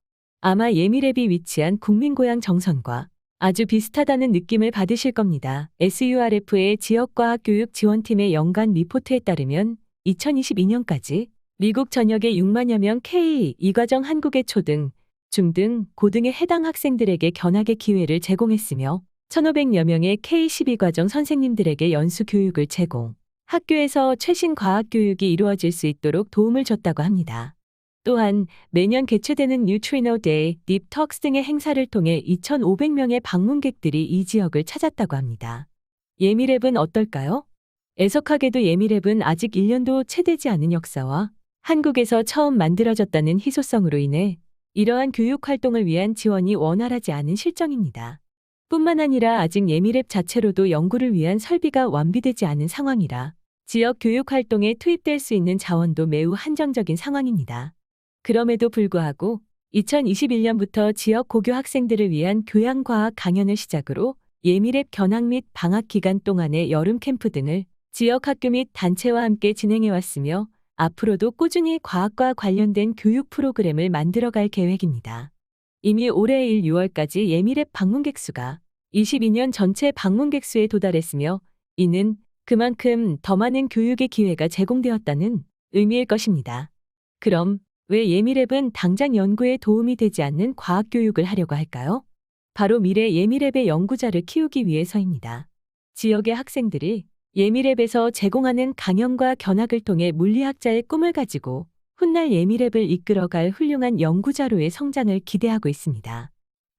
아마 예미랩이 위치한 국민고향 정선과 아주 비슷하다는 느낌을 받으실 겁니다. SURF의 지역과학교육 지원팀의 연간 리포트에 따르면 2022년까지 미국 전역의 6만여 명 K2과정 한국의 초등, 중등, 고등에 해당 학생들에게 견학의 기회를 제공했으며 1,500여 명의 K12과정 선생님들에게 연수 교육을 제공, 학교에서 최신 과학교육이 이루어질 수 있도록 도움을 줬다고 합니다. 또한 매년 개최되는 뉴트리노 데이, 딥톡스 등의 행사를 통해 2,500명의 방문객들이 이 지역을 찾았다고 합니다. 예미랩은 어떨까요? 애석하게도 예미랩은 아직 1년도 채 되지 않은 역사와 한국에서 처음 만들어졌다는 희소성으로 인해 이러한 교육 활동을 위한 지원이 원활하지 않은 실정입니다. 뿐만 아니라 아직 예미랩 자체로도 연구를 위한 설비가 완비되지 않은 상황이라 지역 교육 활동에 투입될 수 있는 자원도 매우 한정적인 상황입니다. 그럼에도 불구하고 2021년부터 지역 고교 학생들을 위한 교양과학 강연을 시작으로 예미랩 견학 및 방학 기간 동안의 여름 캠프 등을 지역 학교 및 단체와 함께 진행해왔으며 앞으로도 꾸준히 과학과 관련된 교육 프로그램을 만들어갈 계획입니다. 이미 올해 1, 6월까지 예미랩 방문객 수가 22년 전체 방문객 수에 도달했으며 이는 그만큼 더 많은 교육의 기회가 제공되었다는 의미일 것입니다. 그럼 왜 예미랩은 당장 연구에 도움이 되지 않는 과학교육을 하려고 할까요? 바로 미래 예미랩의 연구자를 키우기 위해서입니다. 지역의 학생들이 예미랩에서 제공하는 강연과 견학을 통해 물리학자의 꿈을 가지고 훗날 예미랩을 이끌어갈 훌륭한 연구자로의 성장을 기대하고 있습니다.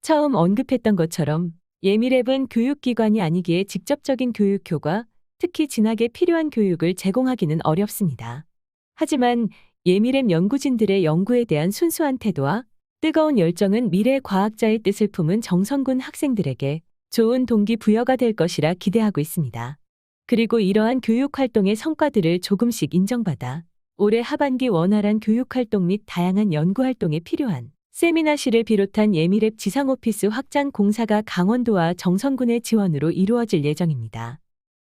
처음 언급했던 것처럼 예미랩은 교육기관이 아니기에 직접적인 교육효과, 특히 진학에 필요한 교육을 제공하기는 어렵습니다. 하지만 예미랩 연구진들의 연구에 대한 순수한 태도와 뜨거운 열정은 미래 과학자의 뜻을 품은 정선군 학생들에게 좋은 동기부여가 될 것이라 기대하고 있습니다. 그리고 이러한 교육 활동의 성과들을 조금씩 인정받아 올해 하반기 원활한 교육활동 및 다양한 연구활동에 필요한 세미나실을 비롯한 예미랩 지상오피스 확장 공사가 강원도와 정선군의 지원으로 이루어질 예정입니다.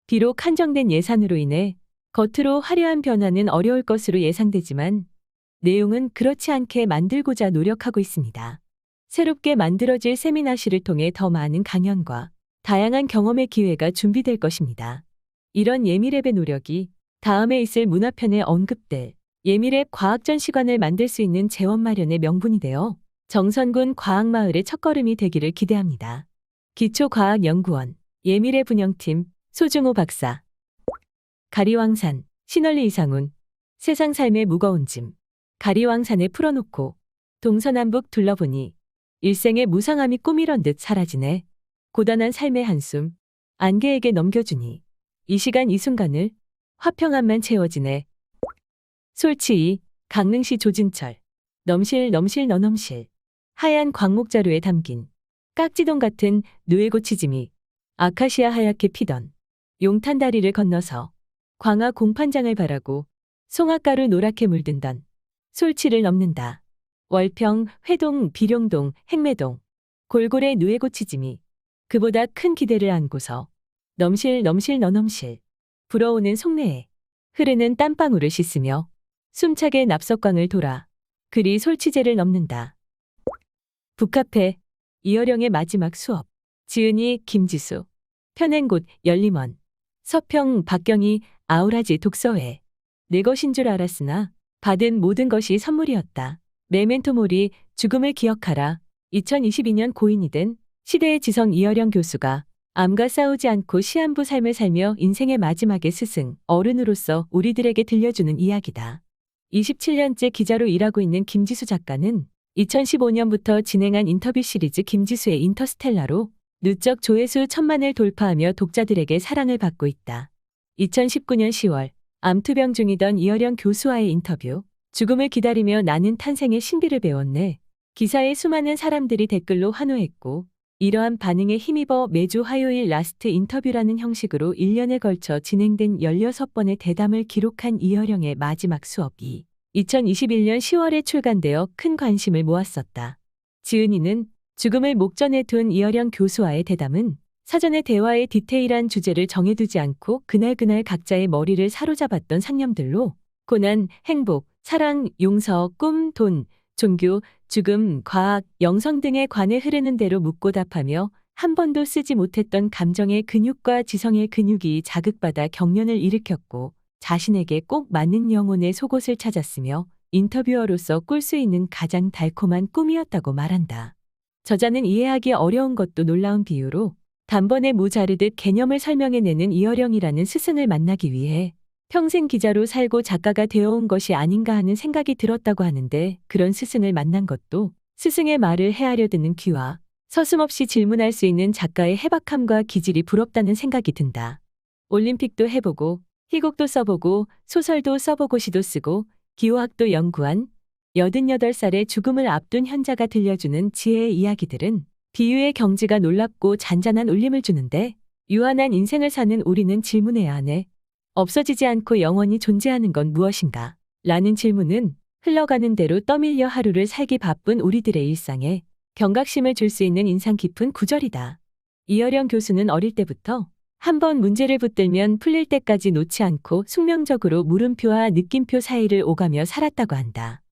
비록 한정된 예산으로 인해 겉으로 화려한 변화는 어려울 것으로 예상되지만 내용은 그렇지 않게 만들고자 노력하고 있습니다. 새롭게 만들어질 세미나실을 통해 더 많은 강연과 다양한 경험의 기회가 준비될 것입니다. 이런 예미랩의 노력이 다음에 있을 문화편에 언급될 예미랩 과학전시관을 만들 수 있는 재원 마련의 명분이 되어 정선군 과학마을의 첫걸음이 되기를 기대합니다. 기초과학연구원 예미랩 운영팀 소중호 박사. 가리왕산 신월리 이상훈. 세상 삶의 무거운 짐 가리왕산에 풀어놓고 동서남북 둘러보니 일생의 무상함이 꿈이런 듯 사라지네. 고단한 삶의 한숨 안개에게 넘겨주니 이 시간 이 순간을 화평함만 채워지네. 솔치이 강릉시 조진철. 넘실 넘실 너넘실. 하얀 광목자루에 담긴 깍지동 같은 누에고치짐이 아카시아 하얗게 피던 용탄 다리를 건너서 광화 공판장을 바라고 송악가루 노랗게 물든던 솔치를 넘는다. 월평, 회동, 비룡동, 행매동, 골골의 누에고치짐이 그보다 큰 기대를 안고서 넘실 넘실 너넘실 불어오는 속내에 흐르는 땀방울을 씻으며 숨차게 납석강을 돌아 그리 솔치제를 넘는다. 북카페 이어령의 마지막 수업 지은이 김지수 편행곳 열림원 서평 박경희 아우라지 독서회 내 것인 줄 알았으나 받은 모든 것이 선물이었다. 메멘토 모리 죽음을 기억하라. 2022년 고인이 된 시대의 지성 이어령 교수가 암과 싸우지 않고 시한부 삶을 살며 인생의 마지막에 스승, 어른으로서 우리들에게 들려주는 이야기다. 27년째 기자로 일하고 있는 김지수 작가는 2015년부터 진행한 인터뷰 시리즈 김지수의 인터스텔라로 누적 조회수 1000만을 돌파하며 독자들에게 사랑을 받고 있다. 2019년 10월 암투병 중이던 이어령 교수와의 인터뷰 죽음을 기다리며 나는 탄생의 신비를 배웠네. 기사에 수많은 사람들이 댓글로 환호했고 이러한 반응에 힘입어 매주 화요일 라스트 인터뷰라는 형식으로 1년에 걸쳐 진행된 16번의 대담을 기록한 이어령의 마지막 수업이 2021년 10월에 출간되어 큰 관심을 모았었다. 지은이는 죽음을 목전에 둔 이어령 교수와의 대담은 사전에 대화의 디테일한 주제를 정해두지 않고 그날그날 각자의 머리를 사로잡았던 상념들로 고난, 행복, 사랑, 용서, 꿈, 돈, 종교, 죽음, 과학, 영성 등에 관해 흐르는 대로 묻고 답하며 한 번도 쓰지 못했던 감정의 근육과 지성의 근육이 자극받아 경련을 일으켰고 자신에게 꼭 맞는 영혼의 속옷을 찾았으며 인터뷰어로서 꿀 수 있는 가장 달콤한 꿈이었다고 말한다. 저자는 이해하기 어려운 것도 놀라운 비유로 단번에 무 자르듯 개념을 설명해내는 이어령이라는 스승을 만나기 위해 평생 기자로 살고 작가가 되어온 것이 아닌가 하는 생각이 들었다고 하는데 그런 스승을 만난 것도 스승의 말을 헤아려 듣는 귀와 서슴없이 질문할 수 있는 작가의 해박함과 기질이 부럽다는 생각이 든다. 올림픽도 해보고 희곡도 써보고 소설도 써보고 시도 쓰고 기호학도 연구한 88살의 죽음을 앞둔 현자가 들려주는 지혜의 이야기들은 비유의 경지가 놀랍고 잔잔한 울림을 주는데 유한한 인생을 사는 우리는 질문해야 하네. 없어지지 않고 영원히 존재하는 건 무엇인가? 라는 질문은 흘러가는 대로 떠밀려 하루를 살기 바쁜 우리들의 일상에 경각심을 줄 수 있는 인상 깊은 구절이다. 이어령 교수는 어릴 때부터 한번 문제를 붙들면 풀릴 때까지 놓지 않고 숙명적으로 물음표와 느낌표 사이를 오가며 살았다고 한다.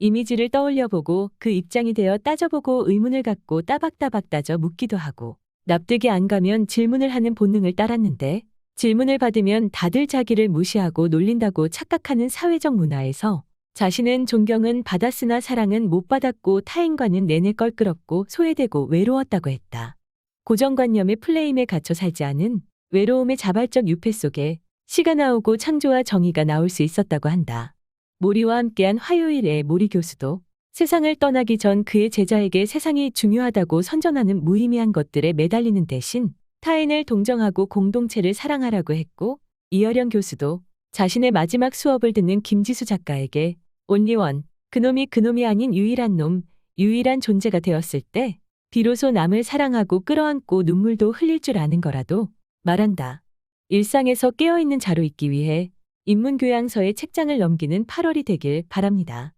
이미지를 떠올려보고 그 입장이 되어 따져보고 의문을 갖고 따박따박 따져 묻기도 하고 납득이 안 가면 질문을 하는 본능을 따랐는데 질문을 받으면 다들 자기를 무시하고 놀린다고 착각하는 사회적 문화에서 자신은 존경은 받았으나 사랑은 못 받았고 타인과는 내내 껄끄럽고 소외되고 외로웠다고 했다. 고정관념의 플레임에 갇혀 살지 않은 외로움의 자발적 유폐 속에 시가 나오고 창조와 정의가 나올 수 있었다고 한다. 모리와 함께한 화요일의 모리 교수도 세상을 떠나기 전 그의 제자에게 세상이 중요하다고 선전하는 무의미한 것들에 매달리는 대신 타인을 동정하고 공동체를 사랑하라고 했고 이어령 교수도 자신의 마지막 수업을 듣는 김지수 작가에게 온리원, 그놈이 아닌 유일한 놈, 유일한 존재가 되었을 때 비로소 남을 사랑하고 끌어안고 눈물도 흘릴 줄 아는 거라도 말한다. 일상에서 깨어있는 자로 있기 위해 인문교양서의 책장을 넘기는 8월이 되길 바랍니다.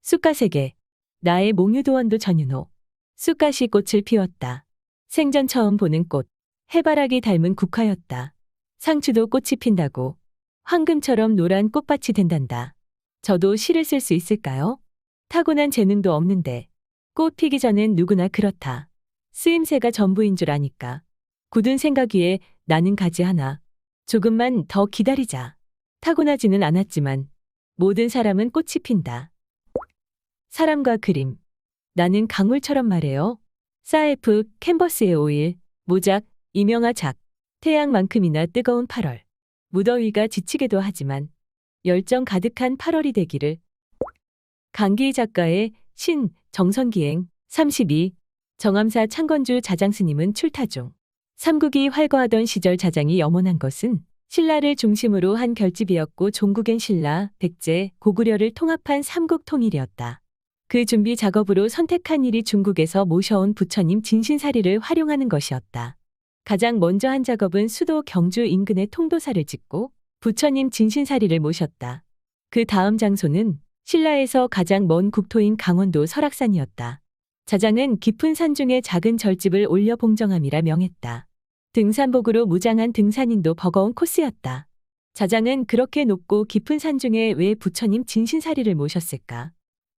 쑥가세계. 나의 몽유도원도 전윤호. 쑥갓이 꽃을 피웠다. 생전 처음 보는 꽃. 해바라기 닮은 국화였다. 상추도 꽃이 핀다고. 황금처럼 노란 꽃밭이 된단다. 저도 시를 쓸 수 있을까요? 타고난 재능도 없는데. 꽃 피기 전엔 누구나 그렇다. 쓰임새가 전부인 줄 아니까. 굳은 생각 위에 나는 가지 하나. 조금만 더 기다리자. 타고나지는 않았지만 모든 사람은 꽃이 핀다. 사람과 그림. 나는 강물처럼 말해요. 사에프 캔버스의 오일, 모작, 이명아 작. 태양만큼이나 뜨거운 8월. 무더위가 지치게도 하지만 열정 가득한 8월이 되기를. 강기희 작가의 신, 정선기행, 32. 정암사 창건주 자장스님은 출타 중. 삼국이 활거하던 시절 자장이 염원한 것은 신라를 중심으로 한 결집이었고 종국엔 신라, 백제, 고구려를 통합한 삼국 통일이었다. 그 준비 작업으로 선택한 일이 중국에서 모셔온 부처님 진신사리를 활용하는 것이었다. 가장 먼저 한 작업은 수도 경주 인근의 통도사를 짓고 부처님 진신사리를 모셨다. 그 다음 장소는 신라에서 가장 먼 국토인 강원도 설악산이었다. 자장은 깊은 산 중에 작은 절집을 올려 봉정함이라 명했다. 등산복으로 무장한 등산인도 버거운 코스였다. 자장은 그렇게 높고 깊은 산 중에 왜 부처님 진신사리를 모셨을까?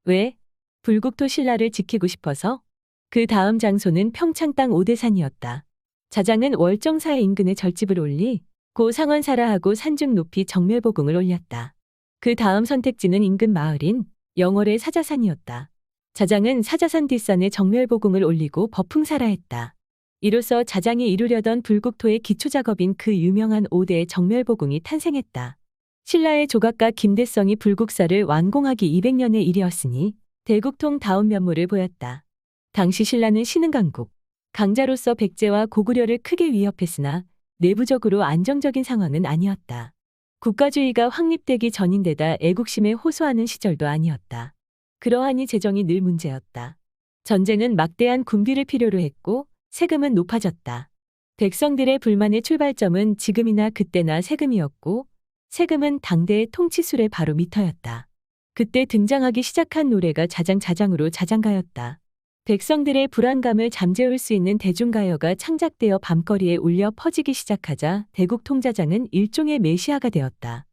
왜? 불국토 신라를 지키고 싶어서? 그 다음 장소는 평창 땅 오대산이었다. 자장은 월정사의 인근에 절집을 올리 고 상원사라하고 산중 높이 정멸보궁을 올렸다. 그 다음 선택지는 인근 마을인 영월의 사자산이었다. 자장은 사자산 뒷산에 정멸보궁을 올리고 법풍사라했다. 이로써 자장이 이루려던 불국토의 기초작업인 그 유명한 5대의 정멸보궁이 탄생했다. 신라의 조각가 김대성이 불국사를 완공하기 200년의 일이었으니 대국통 다운 면모를 보였다. 당시 신라는 신흥강국, 강자로서 백제와 고구려를 크게 위협했으나 내부적으로 안정적인 상황은 아니었다. 국가주의가 확립되기 전인데다 애국심에 호소하는 시절도 아니었다. 그러하니 재정이 늘 문제였다. 전쟁은 막대한 군비를 필요로 했고 세금은 높아졌다. 백성들의 불만의 출발점은 지금이나 그때나 세금이었고 세금은 당대의 통치술의 바로 미터였다. 그때 등장하기 시작한 노래가 자장자장으로 자장가였다. 백성들의 불안감을 잠재울 수 있는 대중가요가 창작되어 밤거리에 울려 퍼지기 시작하자 대국통자장은 일종의 메시아가 되었다.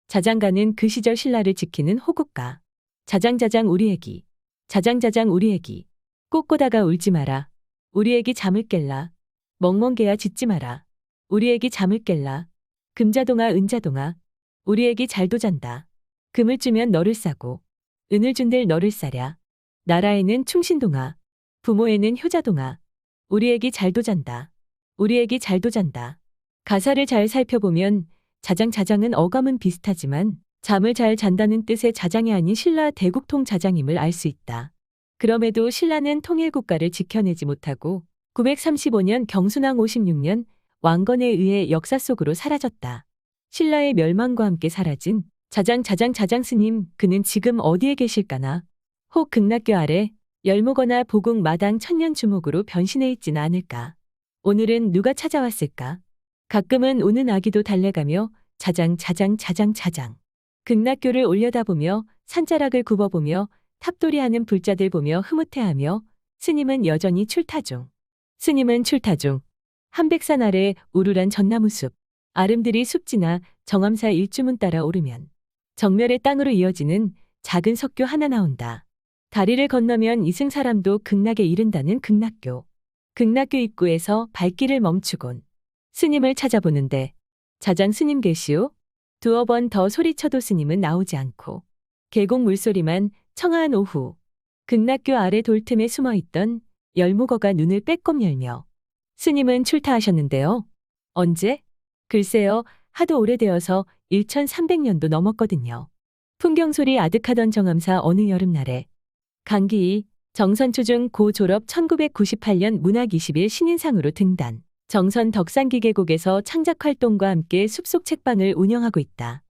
자장가는 그 시절 신라를 지키는 호국가. 자장자장 우리 애기. 자장자장 우리 애기. 꽃고다가 울지 마라. 우리 애기 잠을 깰라. 멍멍개야 짖지 마라. 우리 애기 잠을 깰라. 금자동아 은자동아. 우리 애기 잘도 잔다. 금을 주면 너를 싸고 은을 준들 너를 싸랴. 나라에는 충신동아. 부모에는 효자동아. 우리 애기 잘도 잔다. 우리 애기 잘도 잔다. 가사를 잘 살펴보면 자장자장은 어감은 비슷하지만 잠을 잘 잔다는 뜻의 자장이 아닌 신라 대국통 자장임을 알 수 있다. 그럼에도 신라는 통일국가를 지켜내지 못하고 935년 경순왕 56년 왕건에 의해 역사 속으로 사라졌다. 신라의 멸망과 함께 사라진 자장스님, 그는 지금 어디에 계실까나? 혹 극락교 아래 열무거나 보궁 마당 천년주목으로 변신해 있지는 않을까? 오늘은 누가 찾아왔을까? 가끔은 우는 아기도 달래가며 자장. 극락교를 올려다보며 산자락을 굽어보며 탑돌이하는 불자들 보며 흐뭇해하며 스님은 여전히 출타 중. 한백산 아래 우르란 전나무숲. 아름드리 숲 지나 정암사 일주문 따라 오르면 정멸의 땅으로 이어지는 작은 석교 하나 나온다. 다리를 건너면 이승 사람도 극락에 이른다는 극락교. 극락교 입구에서 발길을 멈추곤 스님을 찾아보는데 자장 스님 계시오? 두어 번 더 소리쳐도 스님은 나오지 않고 계곡 물소리만 청아한 오후 극락교 아래 돌틈에 숨어있던 열무거가 눈을 빼꼼 열며 스님은 출타하셨는데요. 언제? 글쎄요. 하도 오래되어서 1300년도 넘었거든요. 풍경소리 아득하던 정암사 어느 여름날에 강기희, 정선초중 고 졸업 1998년 문학 20일 신인상으로 등단. 정선 덕산기계곡에서 창작활동과 함께 숲속 책방을 운영하고 있다.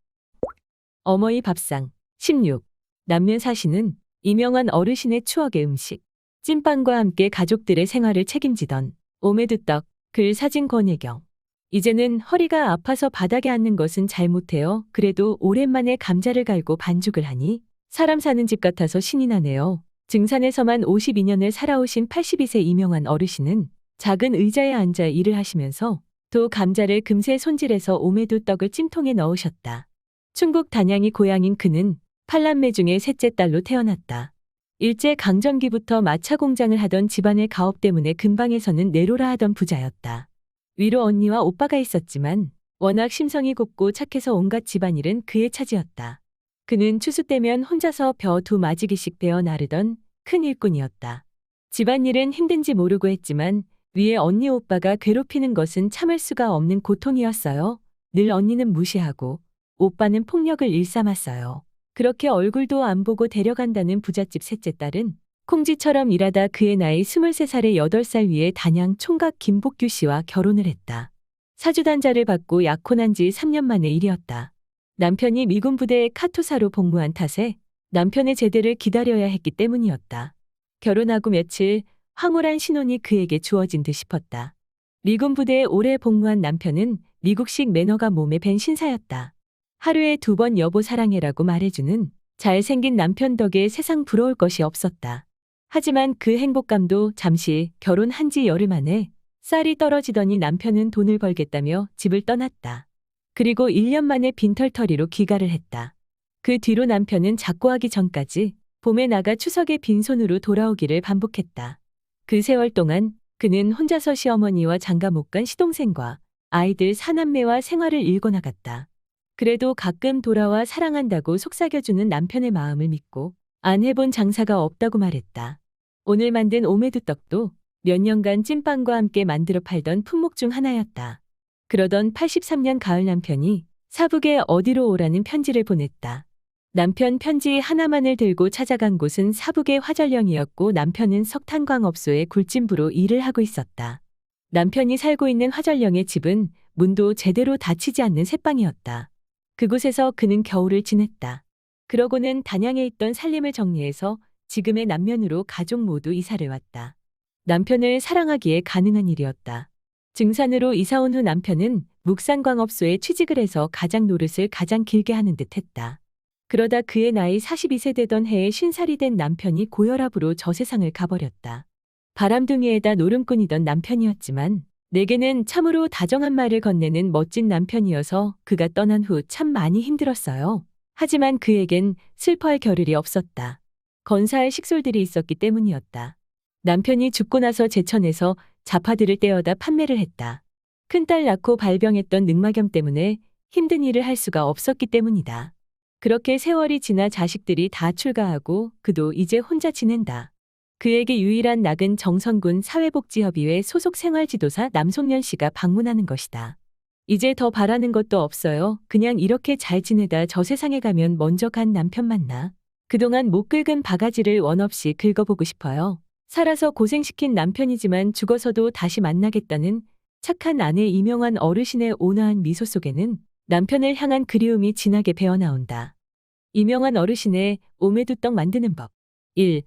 어머니 밥상 16. 남면 사시는 이명환 어르신의 추억의 음식. 찐빵과 함께 가족들의 생활을 책임지던 오메드떡. 글 사진 권혜경. 이제는 허리가 아파서 바닥에 앉는 것은 잘못해요. 그래도 오랜만에 감자를 갈고 반죽을 하니 사람 사는 집 같아서 신이 나네요. 증산에서만 52년을 살아오신 82세 이명환 어르신은 작은 의자에 앉아 일을 하시면서 도 감자를 금세 손질해서 오메두 떡을 찜통에 넣으셨다. 충북 단양이 고향인 그는 8남매 중에 셋째 딸로 태어났다. 일제 강점기부터 마차 공장을 하던 집안의 가업 때문에 근방에서는 내로라 하던 부자였다. 위로 언니와 오빠가 있었지만 워낙 심성이 곱고 착해서 온갖 집안일은 그의 차지였다. 그는 추수 때면 혼자서 벼 2마지기씩 베어 나르던 큰 일꾼이었다. 집안일은 힘든지 모르고 했지만 위에 언니 오빠가 괴롭히는 것은 참을 수가 없는 고통이었어요. 늘 언니는 무시하고 오빠는 폭력을 일삼았어요. 그렇게 얼굴도 안 보고 데려간다는 부잣집 셋째 딸은 콩쥐처럼 일하다 그의 나이 23살에 8살 위에 단양 총각 김복규 씨와 결혼을 했다. 사주단자를 받고 약혼한 지 3년 만의 일이었다. 남편이 미군 부대에 카투사로 복무한 탓에 남편의 제대를 기다려야 했기 때문이었다. 결혼하고 며칠 황홀한 신혼이 그에게 주어진 듯 싶었다. 미군 부대에 오래 복무한 남편은 미국식 매너가 몸에 밴 신사였다. 하루에 2번 여보 사랑해라고 말해주는 잘생긴 남편 덕에 세상 부러울 것이 없었다. 하지만 그 행복감도 잠시 결혼한 지 열흘 만에 쌀이 떨어지더니 남편은 돈을 벌겠다며 집을 떠났다. 그리고 1년 만에 빈털터리로 귀가를 했다. 그 뒤로 남편은 작고하기 전까지 봄에 나가 추석에 빈손으로 돌아오기를 반복했다. 그 세월 동안 그는 혼자서 시어머니와 장가 못 간 시동생과 아이들 4남매와 생활을 일궈나갔다. 그래도 가끔 돌아와 사랑한다고 속삭여주는 남편의 마음을 믿고 안 해본 장사가 없다고 말했다. 오늘 만든 오메두 떡도 몇 년간 찐빵과 함께 만들어 팔던 품목 중 하나였다. 그러던 83년 가을 남편이 사북에 어디로 오라는 편지를 보냈다. 남편 편지 하나만을 들고 찾아간 곳은 사북의 화전령이었고 남편은 석탄광업소의 굴찜부로 일을 하고 있었다. 남편이 살고 있는 화전령의 집은 문도 제대로 닫히지 않는 새방이었다. 그곳에서 그는 겨울을 지냈다. 그러고는 단양에 있던 살림을 정리해서 지금의 남면으로 가족 모두 이사를 왔다. 남편을 사랑하기에 가능한 일이었다. 증산으로 이사 온 후 남편은 묵산광업소에 취직을 해서 가장 노릇을 가장 길게 하는 듯 했다. 그러다 그의 나이 42세 되던 해에 50살이 된 남편이 고혈압으로 저 세상을 가버렸다. 바람둥이에다 노름꾼이던 남편이었지만 내게는 참으로 다정한 말을 건네는 멋진 남편이어서 그가 떠난 후 참 많이 힘들었어요. 하지만 그에겐 슬퍼할 겨를이 없었다. 건사할 식솔들이 있었기 때문이었다. 남편이 죽고 나서 제천에서 자파들을 떼어다 판매를 했다. 큰딸 낳고 발병했던 늑막염 때문에 힘든 일을 할 수가 없었기 때문이다. 그렇게 세월이 지나 자식들이 다 출가하고 그도 이제 혼자 지낸다. 그에게 유일한 낙은 정선군 사회복지협의회 소속 생활지도사 남송년 씨가 방문하는 것이다. 이제 더 바라는 것도 없어요. 그냥 이렇게 잘 지내다 저 세상에 가면 먼저 간 남편 만나. 그동안 못 긁은 바가지를 원 없이 긁어보고 싶어요. 살아서 고생시킨 남편이지만 죽어서도 다시 만나겠다는 착한 아내 이명환 어르신의 온화한 미소 속에는 남편을 향한 그리움이 진하게 배어나온다. 이명환 어르신의 오메두떡 만드는 법. 1.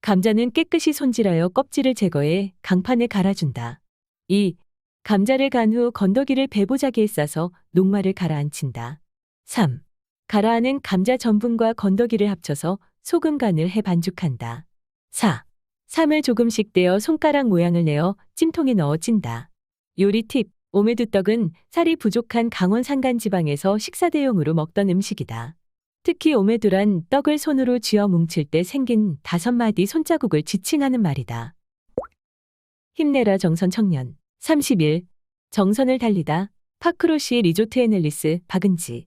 감자는 깨끗이 손질하여 껍질을 제거해 강판에 갈아준다. 2. 감자를 간 후 건더기를 배보자기에 싸서 녹말을 가라앉힌다. 3. 가라앉은 감자 전분과 건더기를 합쳐서 소금 간을 해 반죽한다. 4. 쌈을 조금씩 떼어 손가락 모양을 내어 찜통에 넣어 찐다. 요리 팁. 오메두떡은 살이 부족한 강원 산간 지방에서 식사 대용으로 먹던 음식이다. 특히 오메두란 떡을 손으로 쥐어 뭉칠 때 생긴 5마디 손자국을 지칭하는 말이다. 힘내라 정선 청년. 30일. 정선을 달리다. 파크로시 리조트 애널리스 박은지.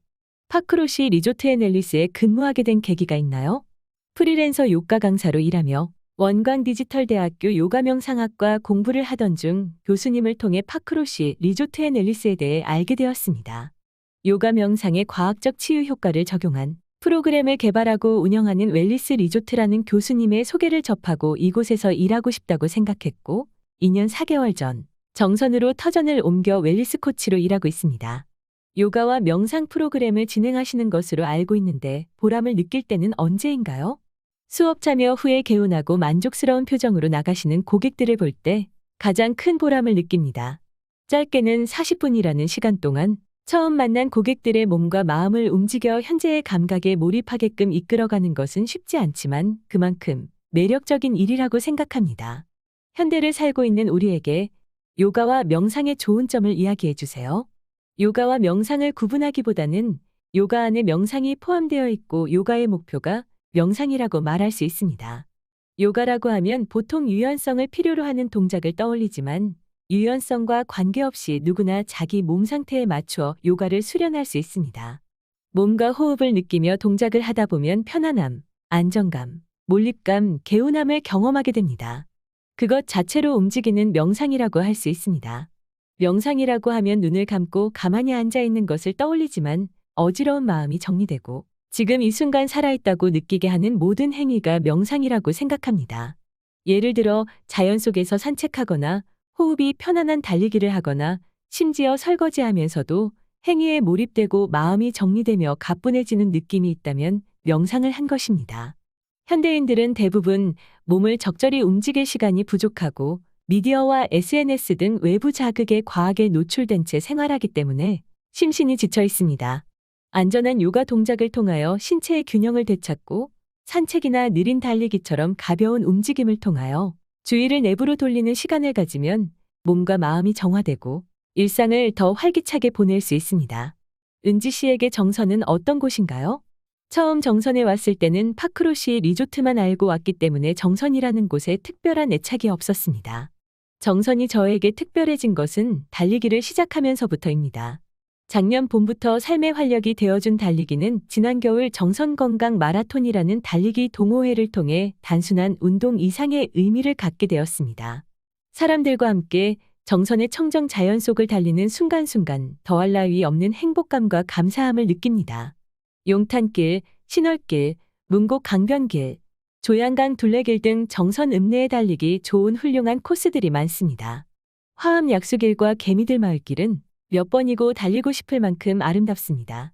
파크로시 리조트 애널리스에 근무하게 된 계기가 있나요? 프리랜서 요가 강사로 일하며 원광디지털대학교 요가명상학과 공부를 하던 중 교수님을 통해 파크로시 리조트 애널리스에 대해 알게 되었습니다. 요가 명상의 과학적 치유 효과를 적용한 프로그램을 개발하고 운영하는 웰리스 리조트라는 교수님의 소개를 접하고 이곳에서 일하고 싶다고 생각했고 2년 4개월 전 정선으로 터전을 옮겨 웰리스 코치로 일하고 있습니다. 요가와 명상 프로그램을 진행하시는 것으로 알고 있는데 보람을 느낄 때는 언제인가요? 수업 참여 후에 개운하고 만족스러운 표정으로 나가시는 고객들을 볼 때 가장 큰 보람을 느낍니다. 짧게는 40분이라는 시간 동안 처음 만난 고객들의 몸과 마음을 움직여 현재의 감각에 몰입하게끔 이끌어가는 것은 쉽지 않지만 그만큼 매력적인 일이라고 생각합니다. 현대를 살고 있는 우리에게 요가와 명상의 좋은 점을 이야기해 주세요. 요가와 명상을 구분하기보다는 요가 안에 명상이 포함되어 있고 요가의 목표가 명상이라고 말할 수 있습니다. 요가라고 하면 보통 유연성을 필요로 하는 동작을 떠올리지만 유연성과 관계없이 누구나 자기 몸 상태에 맞추어 요가를 수련할 수 있습니다. 몸과 호흡을 느끼며 동작을 하다 보면 편안함, 안정감, 몰입감, 개운함을 경험하게 됩니다. 그것 자체로 움직이는 명상이라고 할 수 있습니다. 명상이라고 하면 눈을 감고 가만히 앉아 있는 것을 떠올리지만 어지러운 마음이 정리되고 지금 이 순간 살아있다고 느끼게 하는 모든 행위가 명상이라고 생각합니다. 예를 들어 자연 속에서 산책하거나 호흡이 편안한 달리기를 하거나 심지어 설거지하면서도 행위에 몰입되고 마음이 정리되며 가뿐해지는 느낌이 있다면 명상을 한 것입니다. 현대인들은 대부분 몸을 적절히 움직일 시간이 부족하고 미디어와 SNS 등 외부 자극에 과하게 노출된 채 생활하기 때문에 심신이 지쳐 있습니다. 안전한 요가 동작을 통하여 신체의 균형을 되찾고 산책이나 느린 달리기처럼 가벼운 움직임을 통하여 주의를 내부로 돌리는 시간을 가지면 몸과 마음이 정화되고 일상을 더 활기차게 보낼 수 있습니다. 은지 씨에게 정선은 어떤 곳인가요? 처음 정선에 왔을 때는 파크로시 리조트만 알고 왔기 때문에 정선이라는 곳에 특별한 애착이 없었습니다. 정선이 저에게 특별해진 것은 달리기를 시작하면서부터입니다. 작년 봄부터 삶의 활력이 되어준 달리기는 지난 겨울 정선 건강 마라톤이라는 달리기 동호회를 통해 단순한 운동 이상의 의미를 갖게 되었습니다. 사람들과 함께 정선의 청정 자연 속을 달리는 순간순간 더할 나위 없는 행복감과 감사함을 느낍니다. 용탄길, 신월길, 문곡 강변길, 조양강 둘레길 등 정선 읍내에 달리기 좋은 훌륭한 코스들이 많습니다. 화암 약수길과 개미들 마을길은 몇 번이고 달리고 싶을 만큼 아름답습니다.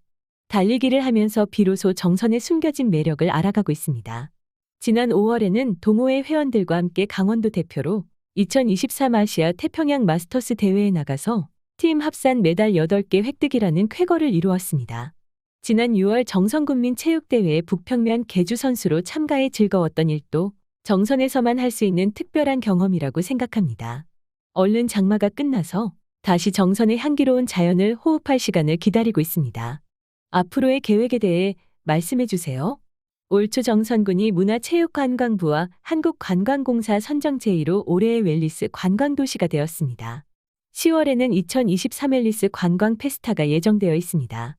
달리기를 하면서 비로소 정선의 숨겨진 매력을 알아가고 있습니다. 지난 5월에는 동호회 회원들과 함께 강원도 대표로 2023 아시아 태평양 마스터스 대회에 나가서 팀 합산 메달 8개 획득이라는 쾌거를 이루었습니다. 지난 6월 정선군민체육대회에 북평면 계주 선수로 참가해 즐거웠던 일도 정선에서만 할 수 있는 특별한 경험이라고 생각합니다. 얼른 장마가 끝나서 다시 정선의 향기로운 자연을 호흡할 시간을 기다리고 있습니다. 앞으로의 계획에 대해 말씀해 주세요. 올 초 정선군이 문화체육관광부와 한국관광공사 선정 제1호 올해의 웰리스 관광도시가 되었습니다. 10월에는 2023 웰리스 관광 페스타가 예정되어 있습니다.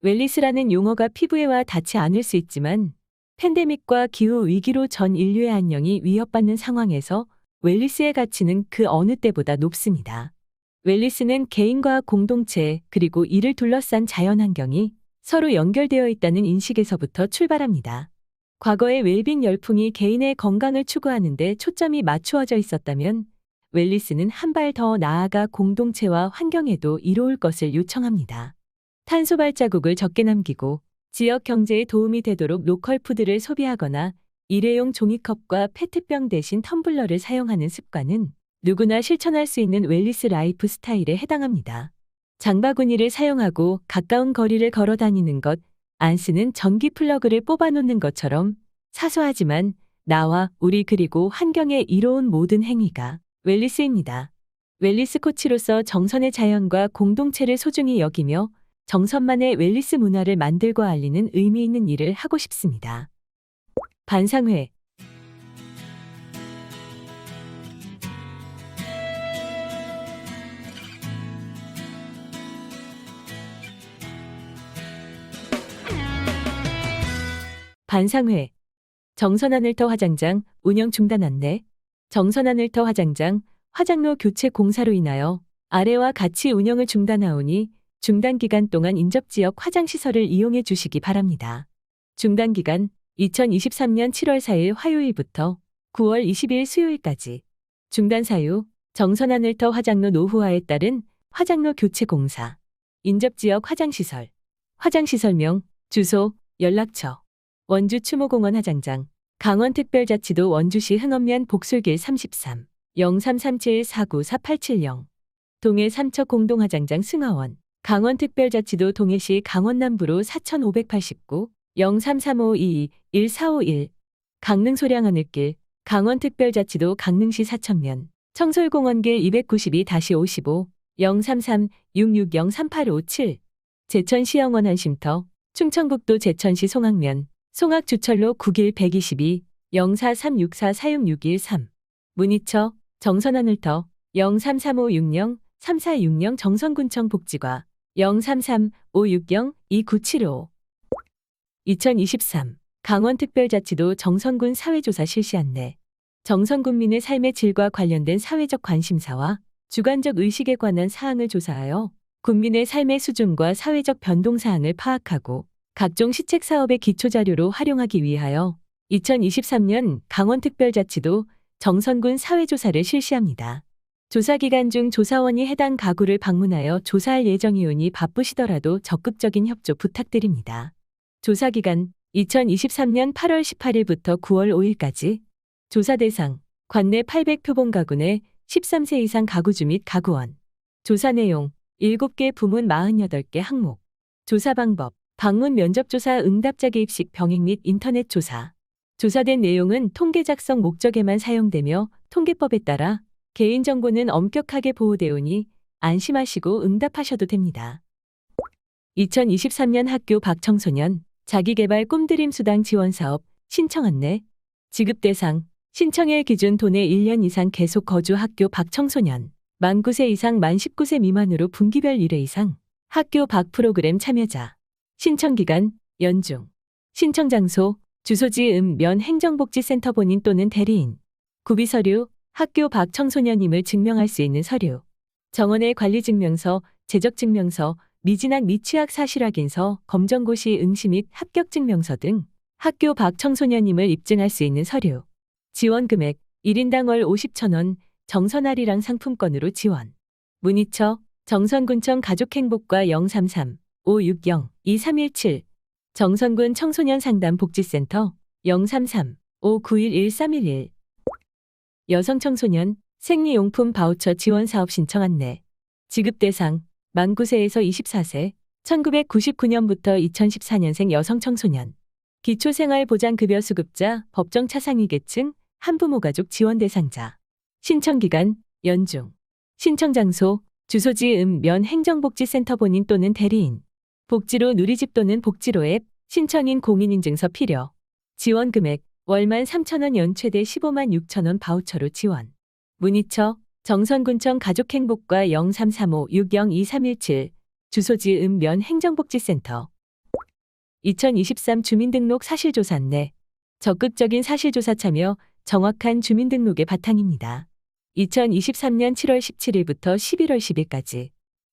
웰리스라는 용어가 피부에와 닿지 않을 수 있지만 팬데믹과 기후 위기로 전 인류의 안녕이 위협받는 상황에서 웰리스의 가치는 그 어느 때보다 높습니다. 웰리스는 개인과 공동체 그리고 이를 둘러싼 자연환경이 서로 연결되어 있다는 인식에서부터 출발합니다. 과거의 웰빙 열풍이 개인의 건강을 추구하는 데 초점이 맞추어져 있었다면 웰리스는 한 발 더 나아가 공동체와 환경에도 이로울 것을 요청합니다. 탄소 발자국을 적게 남기고 지역 경제에 도움이 되도록 로컬 푸드를 소비하거나 일회용 종이컵과 페트병 대신 텀블러를 사용하는 습관은 누구나 실천할 수 있는 웰리스 라이프 스타일에 해당합니다. 장바구니를 사용하고 가까운 거리를 걸어 다니는 것, 안 쓰는 전기 플러그를 뽑아놓는 것처럼 사소하지만 나와 우리 그리고 환경에 이로운 모든 행위가 웰리스입니다. 웰리스 코치로서 정선의 자연과 공동체를 소중히 여기며 정선만의 웰리스 문화를 만들고 알리는 의미 있는 일을 하고 싶습니다. 반상회 반상회 정선하늘터 화장장 운영 중단 안내 정선하늘터 화장장 화장로 교체 공사로 인하여 아래와 같이 운영을 중단하오니 중단 기간 동안 인접지역 화장시설을 이용해 주시기 바랍니다. 중단 기간 2023년 7월 4일 화요일부터 9월 20일 수요일까지 중단 사유 정선하늘터 화장로 노후화에 따른 화장로 교체 공사 인접지역 화장시설 화장시설명 주소 연락처 원주 추모공원 화장장 강원특별자치도 원주시 흥엄면 복술길 33 0337-494-870 동해 삼척 공동화장장 승하원, 강원특별자치도 동해시 강원남부로 4,589, 033522-1451, 강릉 소량하늘길, 강원특별자치도 강릉시 사천면, 청솔공원길 292-55, 033-660-3857, 제천시 영원한쉼터, 충청북도 제천시 송악면, 송악주철로 9길 122, 0436446613, 문의처, 정선하늘터, 033560-3460 정선군청 복지과, 033-560-2975. 2023 강원특별자치도 정선군 사회조사 실시 안내. 정선군민의 삶의 질과 관련된 사회적 관심사와 주관적 의식에 관한 사항을 조사하여 군민의 삶의 수준과 사회적 변동사항을 파악하고 각종 시책 사업의 기초자료로 활용하기 위하여 2023년 강원특별자치도 정선군 사회조사를 실시합니다. 조사 기간 중 조사원이 해당 가구를 방문하여 조사할 예정이오니 바쁘시더라도 적극적인 협조 부탁드립니다. 조사 기간 2023년 8월 18일부터 9월 5일까지. 조사 대상 관내 800표본 가구 내 13세 이상 가구주 및 가구원. 조사 내용 7개 부문 48개 항목. 조사 방법 방문 면접조사 응답자 개입식 병행 및 인터넷 조사. 조사된 내용은 통계 작성 목적에만 사용되며 통계법에 따라 개인정보는 엄격하게 보호되오니 안심하시고 응답하셔도 됩니다. 2023년 학교 밖 청소년 자기개발 꿈드림 수당 지원사업 신청 안내. 지급 대상 신청일 기준 도내 1년 이상 계속 거주 학교 밖 청소년 만 9세 이상 만 19세 미만으로 분기별 1회 이상 학교 밖 프로그램 참여자. 신청 기간 연중. 신청 장소 주소지 면 행정복지센터 본인 또는 대리인. 구비 서류 학교 밖 청소년임을 증명할 수 있는 서류. 정원의 관리증명서, 재적증명서, 미진학 미취학 사실확인서, 검정고시 응시 및 합격증명서 등 학교 밖 청소년임을 입증할 수 있는 서류. 지원 금액 1인당 월 50,000원 정선아리랑 상품권으로 지원. 문의처 정선군청 가족행복과 033-560-2317 정선군 청소년 상담 복지센터 033-591-1311 여성 청소년 생리용품 바우처 지원 사업 신청 안내. 지급 대상 만 9세에서 24세 1999년부터 2014년생 여성 청소년 기초생활보장급여 수급자 법정 차상위 계층 한부모 가족 지원 대상자. 신청 기간 연중. 신청 장소 주소지 면 행정복지센터 본인 또는 대리인. 복지로 누리집 또는 복지로 앱 신청인 공인인증서 필요. 지원 금액 월만 3,000원 연 최대 15만 6천원 바우처로 지원. 문의처 정선군청 가족행복과 0335-60-2317 주소지 면 행정복지센터. 2023 주민등록 사실조사 안내. 적극적인 사실조사 참여 정확한 주민등록의 바탕입니다. 2023년 7월 17일부터 11월 10일까지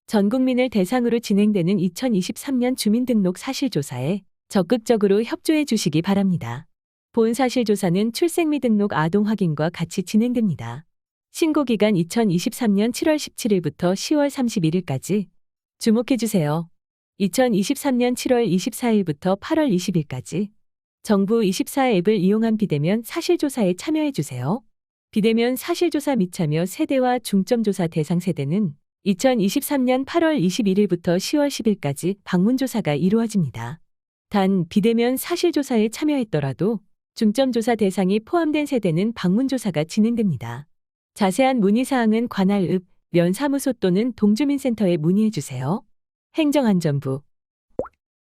전 국민을 대상으로 진행되는 2023년 주민등록 사실조사에 적극적으로 협조해 주시기 바랍니다. 본 사실조사는 출생 및 등록 아동 확인과 같이 진행됩니다. 신고기간 2023년 7월 17일부터 10월 31일까지 주목해주세요. 2023년 7월 24일부터 8월 20일까지 정부 24 앱을 이용한 비대면 사실조사에 참여해주세요. 비대면 사실조사 미참여 세대와 중점조사 대상 세대는 2023년 8월 21일부터 10월 10일까지 방문조사가 이루어집니다. 단 비대면 사실조사에 참여했더라도 중점조사 대상이 포함된 세대는 방문조사가 진행됩니다. 자세한 문의사항은 관할 읍, 면사무소 또는 동주민센터에 문의해주세요. 행정안전부.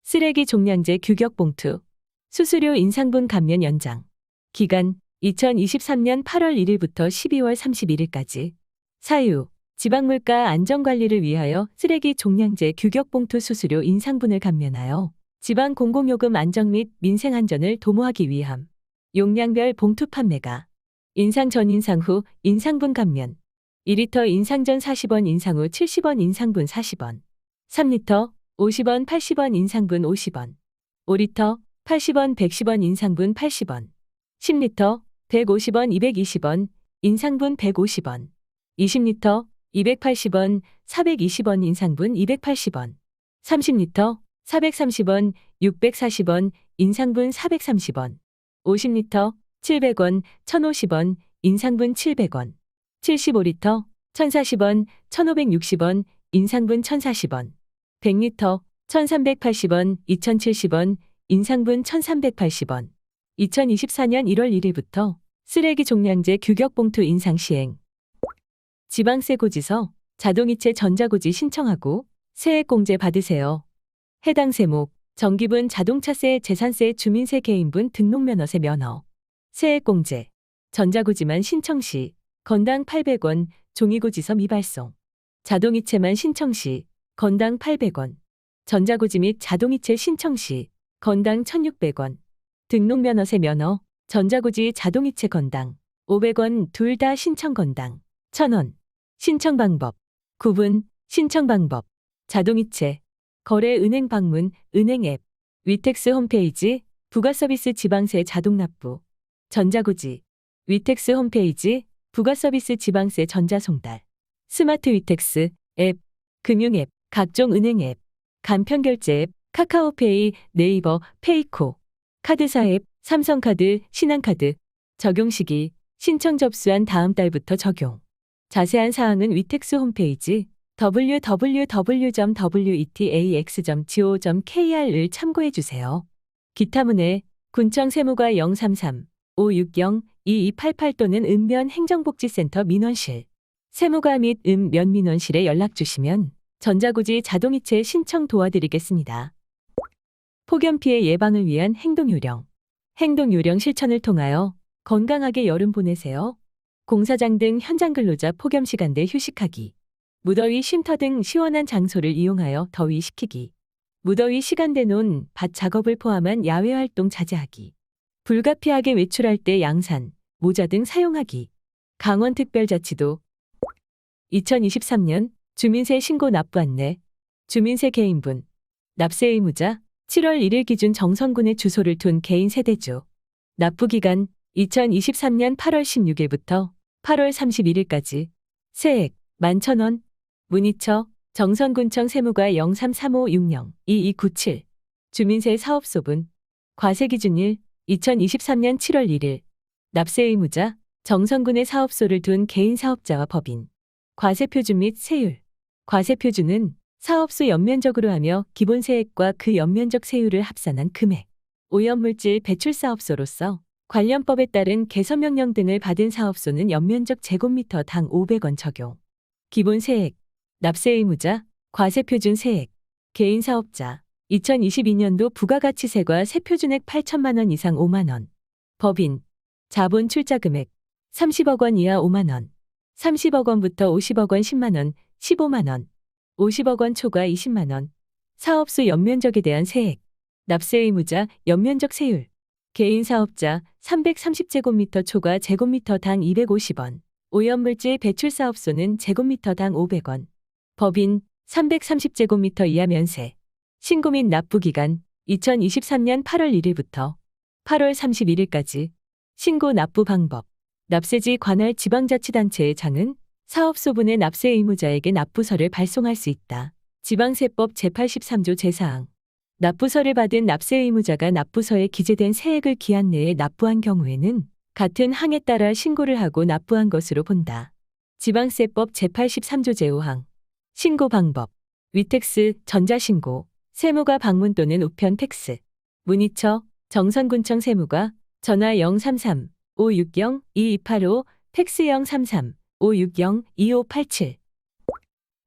쓰레기 종량제 규격봉투. 수수료 인상분 감면 연장. 기간 2023년 8월 1일부터 12월 31일까지. 사유. 지방물가 안전관리를 위하여 쓰레기 종량제 규격봉투 수수료 인상분을 감면하여 지방 공공요금 안정 및 민생안전을 도모하기 위함. 용량별 봉투 판매가 인상 전 인상 후 인상분 감면. 2리터 인상 전 40원 인상 후 70원 인상분 40원. 3리터 50원 80원 인상분 50원. 5리터 80원 110원 인상분 80원. 10리터 150원 220원 인상분 150원. 20리터 280원 420원 인상분 280원. 30리터 430원 640원 인상분 430원. 50리터 700원 1050원 인상분 700원. 75리터 1,040원, 1,560원, 인상분 1,040원. 100리터 1,380원, 2,070원, 인상분 1,380원. 2024년 1월 1일부터 쓰레기 종량제 규격봉투 인상 시행. 지방세 고지서, 자동이체 전자고지 신청하고 세액공제 받으세요. 해당 세목, 전기분 자동차세, 재산세, 주민세, 개인분 등록면허세 면허. 세액공제, 전자고지만 신청 시 건당 800원, 종이고지서 미발송. 자동이체만 신청 시 건당 800원. 전자고지 및 자동이체 신청 시 건당 1,600원. 등록면허세 면허, 전자고지 자동이체 건당 500원 둘 다 신청 건당 1,000원. 신청 방법, 구분, 신청 방법, 자동이체, 거래 은행 방문, 은행 앱, 위텍스 홈페이지, 부가서비스 지방세 자동납부, 전자고지, 위텍스 홈페이지, 부가서비스 지방세 전자송달, 스마트 위텍스 앱, 금융앱, 각종 은행 앱, 간편결제 앱, 카카오페이, 네이버, 페이코, 카드사 앱, 삼성카드, 신한카드. 적용 시기, 신청 접수한 다음 달부터 적용. 자세한 사항은 위텍스 홈페이지 www.wetax.go.kr을 참고해 주세요. 기타 문의 군청 세무과 033-560-2288 또는 읍면 행정복지센터 민원실, 세무과 및 읍면 민원실에 연락 주시면 전자고지 자동이체 신청 도와드리겠습니다. 폭염 피해 예방을 위한 행동요령. 행동요령 실천을 통하여 건강하게 여름 보내세요. 공사장 등 현장 근로자 폭염 시간대 휴식하기. 무더위 쉼터 등 시원한 장소를 이용하여 더위 식히기. 무더위 시간대 논, 밭 작업을 포함한 야외 활동 자제하기. 불가피하게 외출할 때 양산, 모자 등 사용하기. 강원특별자치도 2023년 주민세 신고 납부 안내. 주민세 개인분, 납세 의무자 7월 1일 기준 정선군의 주소를 둔 개인 세대주. 납부기간 2023년 8월 16일부터 8월 31일까지. 세액 11,000원. 문의처 정선군청 세무과 033560-2297. 주민세 사업소분. 과세기준일 2023년 7월 1일. 납세 의무자 정선군의 사업소를 둔 개인 사업자와 법인. 과세표준 및 세율. 과세표준은 사업소 연면적으로 하며 기본세액과 그 연면적 세율을 합산한 금액. 오염물질 배출사업소로서 관련법에 따른 개선명령 등을 받은 사업소는 연면적 제곱미터당 500원 적용. 기본세액, 납세 의무자, 과세표준 세액, 개인사업자, 2022년도 부가가치세과 세표준액 8천만 원 이상 5만 원. 법인, 자본 출자금액, 30억 원 이하 5만 원. 30억 원부터 50억 원 10만 원, 15만 원. 50억 원 초과 20만 원. 사업소 연면적에 대한 세액, 납세 의무자, 연면적 세율. 개인사업자 330제곱미터 초과 제곱미터당 250원. 오염물질 배출사업소는 제곱미터당 500원. 법인 330제곱미터 이하 면세. 신고 및 납부기간 2023년 8월 1일부터 8월 31일까지. 신고 납부 방법. 납세지 관할 지방자치단체의 장은 사업소분의 납세 의무자에게 납부서를 발송할 수 있다. 지방세법 제83조 제4항. 납부서를 받은 납세 의무자가 납부서에 기재된 세액을 기한 내에 납부한 경우에는 같은 항에 따라 신고를 하고 납부한 것으로 본다. 지방세법 제83조 제5항. 신고 방법. 위텍스, 전자신고, 세무가 방문 또는 우편 팩스. 문의처, 정선군청 세무가, 전화 033-560-2285, 팩스 033-560-2587.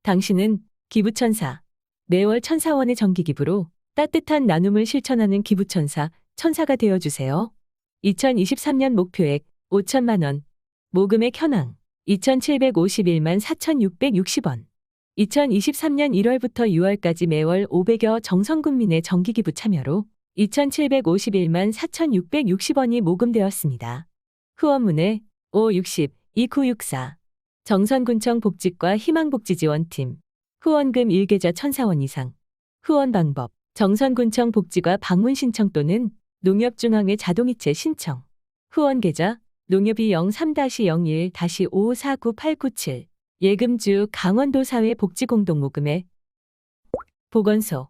당신은 기부천사. 매월 1,004원의 정기기부로 따뜻한 나눔을 실천하는 기부천사, 천사가 되어주세요. 2023년 목표액 5천만 원. 모금액 현황 2,751만 4,660원. 2023년 1월부터 6월까지 매월 500여 정선군민의 정기기부 참여로 2,751만 4,660원이 모금되었습니다. 후원문의 560-2964. 정선군청 복지과 희망복지지원팀. 후원금 1계좌 1,004원 이상. 후원 방법. 정선군청 복지과 방문 신청 또는 농협중앙회 자동이체 신청. 후원계좌 농협이 03-01-5549-897. 예금주 강원도 사회복지공동모금회. 보건소.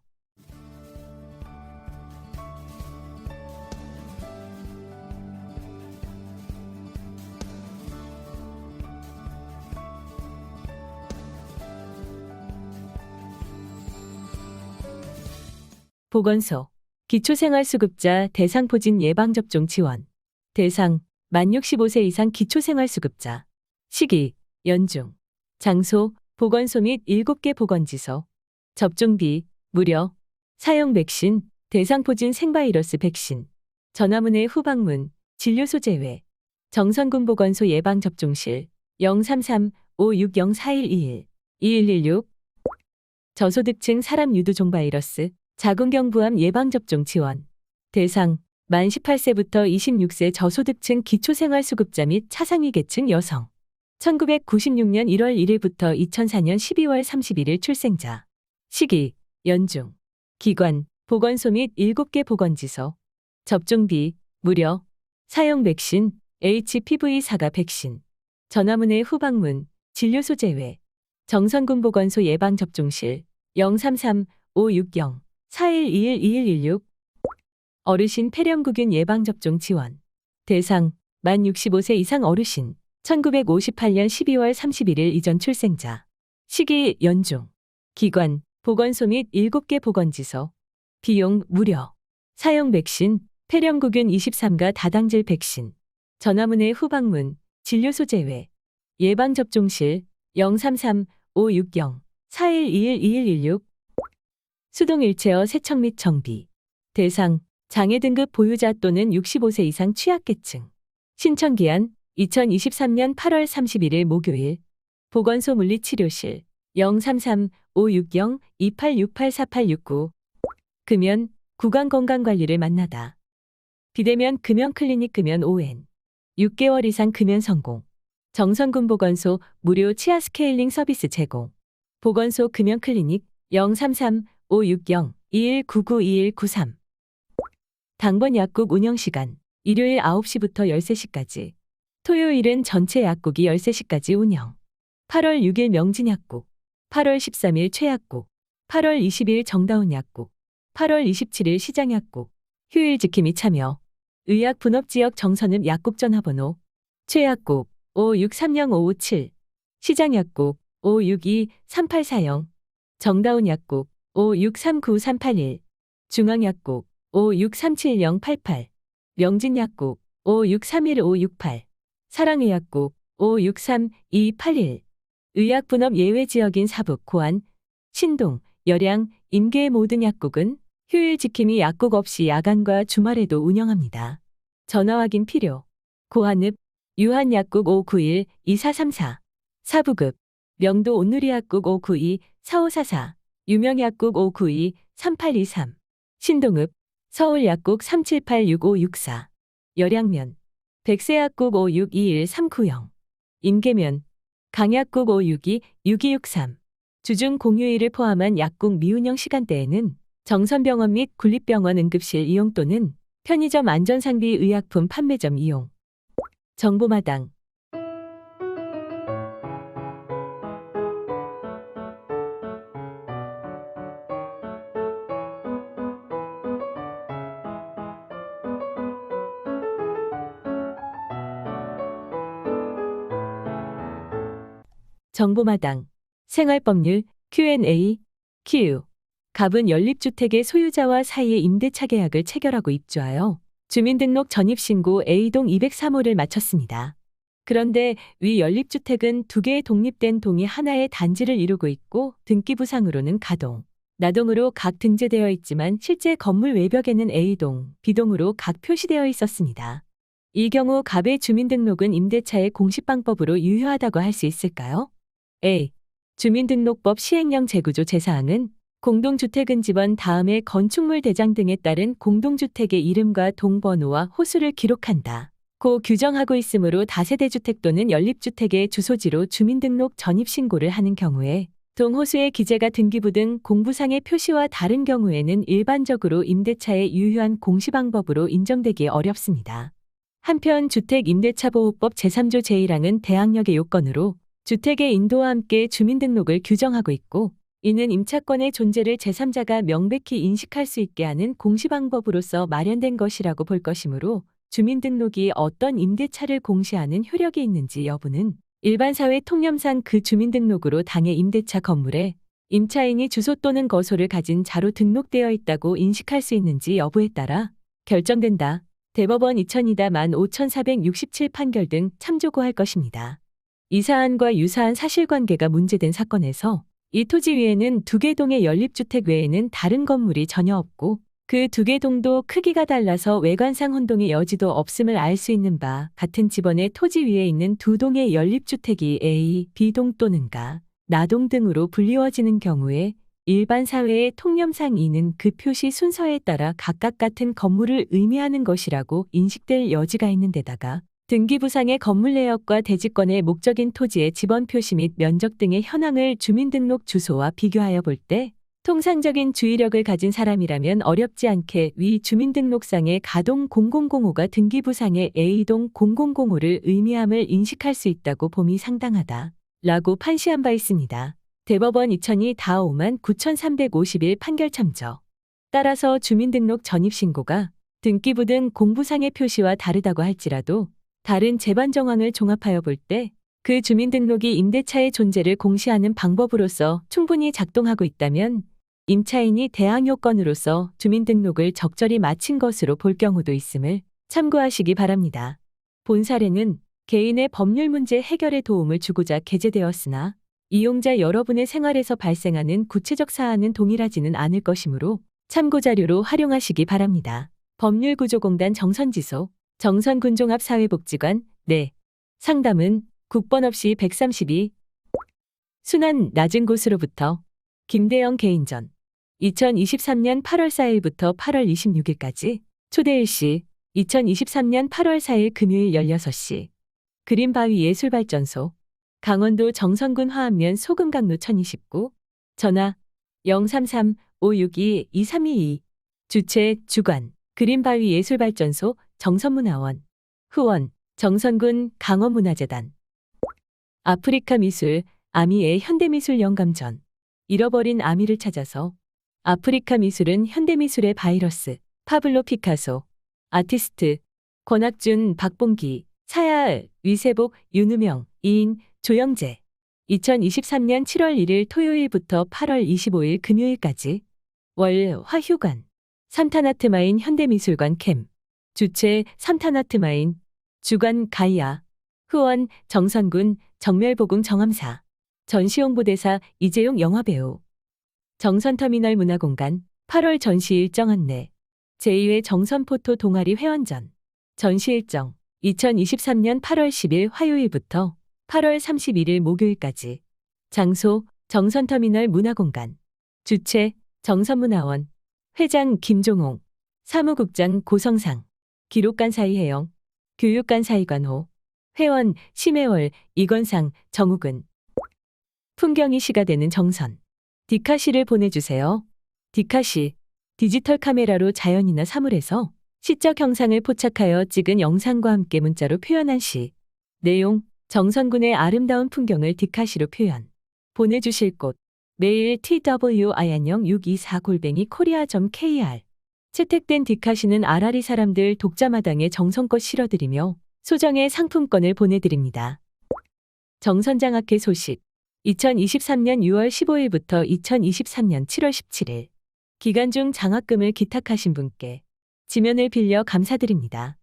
보건소, 기초생활수급자 대상포진 예방접종 지원. 대상, 만 65세 이상 기초생활수급자. 시기, 연중. 장소, 보건소 및 7개 보건지소. 접종비, 무료. 사용 백신, 대상포진 생바이러스 백신. 전화문의 후방문, 진료소 제외. 정선군 보건소 예방접종실 033-560-4121, 2116. 저소득층 사람 유두종 바이러스, 자궁경부암 예방접종 지원. 대상, 만 18세부터 26세 저소득층 기초생활수급자 및 차상위 계층 여성. 1996년 1월 1일부터 2004년 12월 31일 출생자. 시기, 연중. 기관, 보건소 및 7개 보건지소. 접종비, 무료. 사용 백신, HPV 사가 백신. 전화문의 후방문, 진료소 제외. 정선군 보건소 예방접종실 033-560-4121-2116. 어르신 폐렴구균 예방접종 지원. 대상, 만 65세 이상 어르신. 1958년 12월 31일 이전 출생자. 시기, 연중. 기관, 보건소 및 7개 보건지소. 비용, 무료. 사용 백신, 폐렴구균 23가 다당질 백신. 전화문의 후방문, 진료소 제외. 예방접종실 033-560-4121-2116. 수동 일체어 세척 및 정비. 대상, 장애 등급 보유자 또는 65세 이상 취약계층. 신청기한 2023년 8월 31일 목요일. 보건소 물리치료실 033-560-2868-4869. 금연, 구강건강관리를 만나다. 비대면 금연클리닉 금연 ON. 6개월 이상 금연 성공. 정선군 보건소 무료 치아 스케일링 서비스 제공. 보건소 금연클리닉 033-560-2199-2193. 당번 약국 운영시간 일요일 9시부터 13시까지. 토요일은 전체 약국이 13시까지 운영. 8월 6일 명진약국, 8월 13일 최약국, 8월 20일 정다운 약국, 8월 27일 시장약국. 휴일 지킴이 참여. 의약분업지역 정선읍 약국 전화번호. 최약국 5630557, 시장약국 5623840, 정다운 약국 5639381, 중앙약국 5637088, 명진약국 5631568, 사랑의약국 5632281. 의약분업 예외지역인 사북, 고안, 신동, 열양, 임계의 모든 약국은 휴일 지킴이 약국 없이 야간과 주말에도 운영합니다. 전화 확인 필요. 고한읍, 유한약국 591-2434, 사부급, 명도 온누리약국 592-4544, 유명약국 592-3823, 신동읍, 서울약국 378-6564, 열양면, 백세약국 562-1390, 임계면, 강약국 562-6263. 주중 공휴일을 포함한 약국 미운영 시간대에는 정선병원 및 국립병원 응급실 이용 또는 편의점 안전상비 의약품 판매점 이용. 정보마당. 정보마당. 생활법률 Q&A. Q. 갑은 연립주택의 소유자와 사이의 임대차 계약을 체결하고 입주하여 주민등록 전입신고 A동 203호를 마쳤습니다. 그런데 위 연립주택은 2개의 독립된 동이 하나의 단지를 이루고 있고 등기부상으로는 가동, 나동으로 각 등재되어 있지만 실제 건물 외벽에는 A동, B동으로 각 표시되어 있었습니다. 이 경우 갑의 주민등록은 임대차의 공시방법으로 유효하다고 할 수 있을까요? A. 주민등록법 시행령 재구조 제사항은 공동주택은 집원 다음에 건축물 대장 등에 따른 공동주택의 이름과 동번호와 호수를 기록한다 고 규정하고 있으므로 다세대주택 또는 연립주택의 주소지로 주민등록 전입신고를 하는 경우에 동호수의 기재가 등기부 등 공부상의 표시와 다른 경우에는 일반적으로 임대차의 유효한 공시방법으로 인정되기 어렵습니다. 한편 주택임대차보호법 제3조 제1항은 대항력의 요건으로 주택의 인도와 함께 주민등록을 규정하고 있고 이는 임차권의 존재를 제3자가 명백히 인식할 수 있게 하는 공시방법으로서 마련된 것이라고 볼 것이므로 주민등록이 어떤 임대차를 공시하는 효력이 있는지 여부는 일반사회 통념상 그 주민등록으로 당해 임대차 건물에 임차인이 주소 또는 거소를 가진 자로 등록되어 있다고 인식할 수 있는지 여부에 따라 결정된다. 대법원 2002-55467 판결 등 참조고할 것입니다. 이 사안과 유사한 사실관계가 문제된 사건에서 이 토지 위에는 두 개 동의 연립주택 외에는 다른 건물이 전혀 없고 그 두 개 동도 크기가 달라서 외관상 혼동의 여지도 없음을 알 수 있는 바 같은 집원의 토지 위에 있는 두 동의 연립주택이 A, B동 또는가 나동 등으로 불리워지는 경우에 일반 사회의 통념상 이는 그 표시 순서에 따라 각각 같은 건물을 의미하는 것이라고 인식될 여지가 있는 데다가 등기부상의 건물 내역과 대지권의 목적인 토지의 지번 표시 및 면적 등의 현황을 주민등록 주소와 비교하여 볼 때 통상적인 주의력을 가진 사람이라면 어렵지 않게 위 주민등록상의 가동 0005가 등기부상의 A동 0005를 의미함을 인식할 수 있다고 봄이 상당하다. 라고 판시한 바 있습니다. 대법원 2002-59351 판결 참조. 따라서 주민등록 전입신고가 등기부 등 공부상의 표시와 다르다고 할지라도 다른 재반 정황을 종합하여 볼 때 그 주민등록이 임대차의 존재를 공시하는 방법으로서 충분히 작동하고 있다면 임차인이 대항 요건으로서 주민등록을 적절히 마친 것으로 볼 경우도 있음을 참고하시기 바랍니다. 본 사례는 개인의 법률 문제 해결에 도움을 주고자 게재되었으나 이용자 여러분의 생활에서 발생하는 구체적 사안은 동일하지는 않을 것이므로 참고자료로 활용하시기 바랍니다. 법률구조공단 정선지소, 정선군종합사회복지관, 네. 상담은 국번 없이 132. 순환 낮은 곳으로부터 김대영 개인전 2023년 8월 4일부터 8월 26일까지 초대일시 2023년 8월 4일 금요일 16시 그린바위 예술발전소 강원도 정선군 화암면 소금강로 1029 전화 033-562-2322 주최 주관 그린바위 예술발전소 정선문화원 후원 정선군 강원문화재단 아프리카 미술 아미의 현대미술 영감전 잃어버린 아미를 찾아서 아프리카 미술은 현대미술의 바이러스 파블로 피카소 아티스트 권학준 박봉기 사야 위세복 윤우명 이인 조영재 2023년 7월 1일 토요일부터 8월 25일 금요일까지 월 화휴관 삼탄아트마인 현대미술관 캠 주최 삼탄아트마인 주관 가이아 후원 정선군 정멸보궁 정암사 전시홍보대사 이재용 영화배우 정선터미널 문화공간 8월 전시 일정 안내 제2회 정선포토 동아리 회원전 전시 일정 2023년 8월 10일 화요일부터 8월 31일 목요일까지 장소 정선터미널 문화공간 주최 정선문화원 회장 김종홍 사무국장 고성상 기록관 사이혜영 교육관 사이관호 회원 심혜월 이건상 정욱은 풍경이 시가 되는 정선 디카시를 보내주세요. 디카시 디지털 카메라로 자연이나 사물에서 시적 형상을 포착하여 찍은 영상과 함께 문자로 표현한 시 내용 정선군의 아름다운 풍경을 디카시로 표현 보내주실 곳 메일 twi624@korea.kr 채택된 디카시는 아라리 사람들 독자마당에 정성껏 실어드리며 소정의 상품권을 보내드립니다. 정선장학회 소식 2023년 6월 15일부터 2023년 7월 17일 기간 중 장학금을 기탁하신 분께 지면을 빌려 감사드립니다.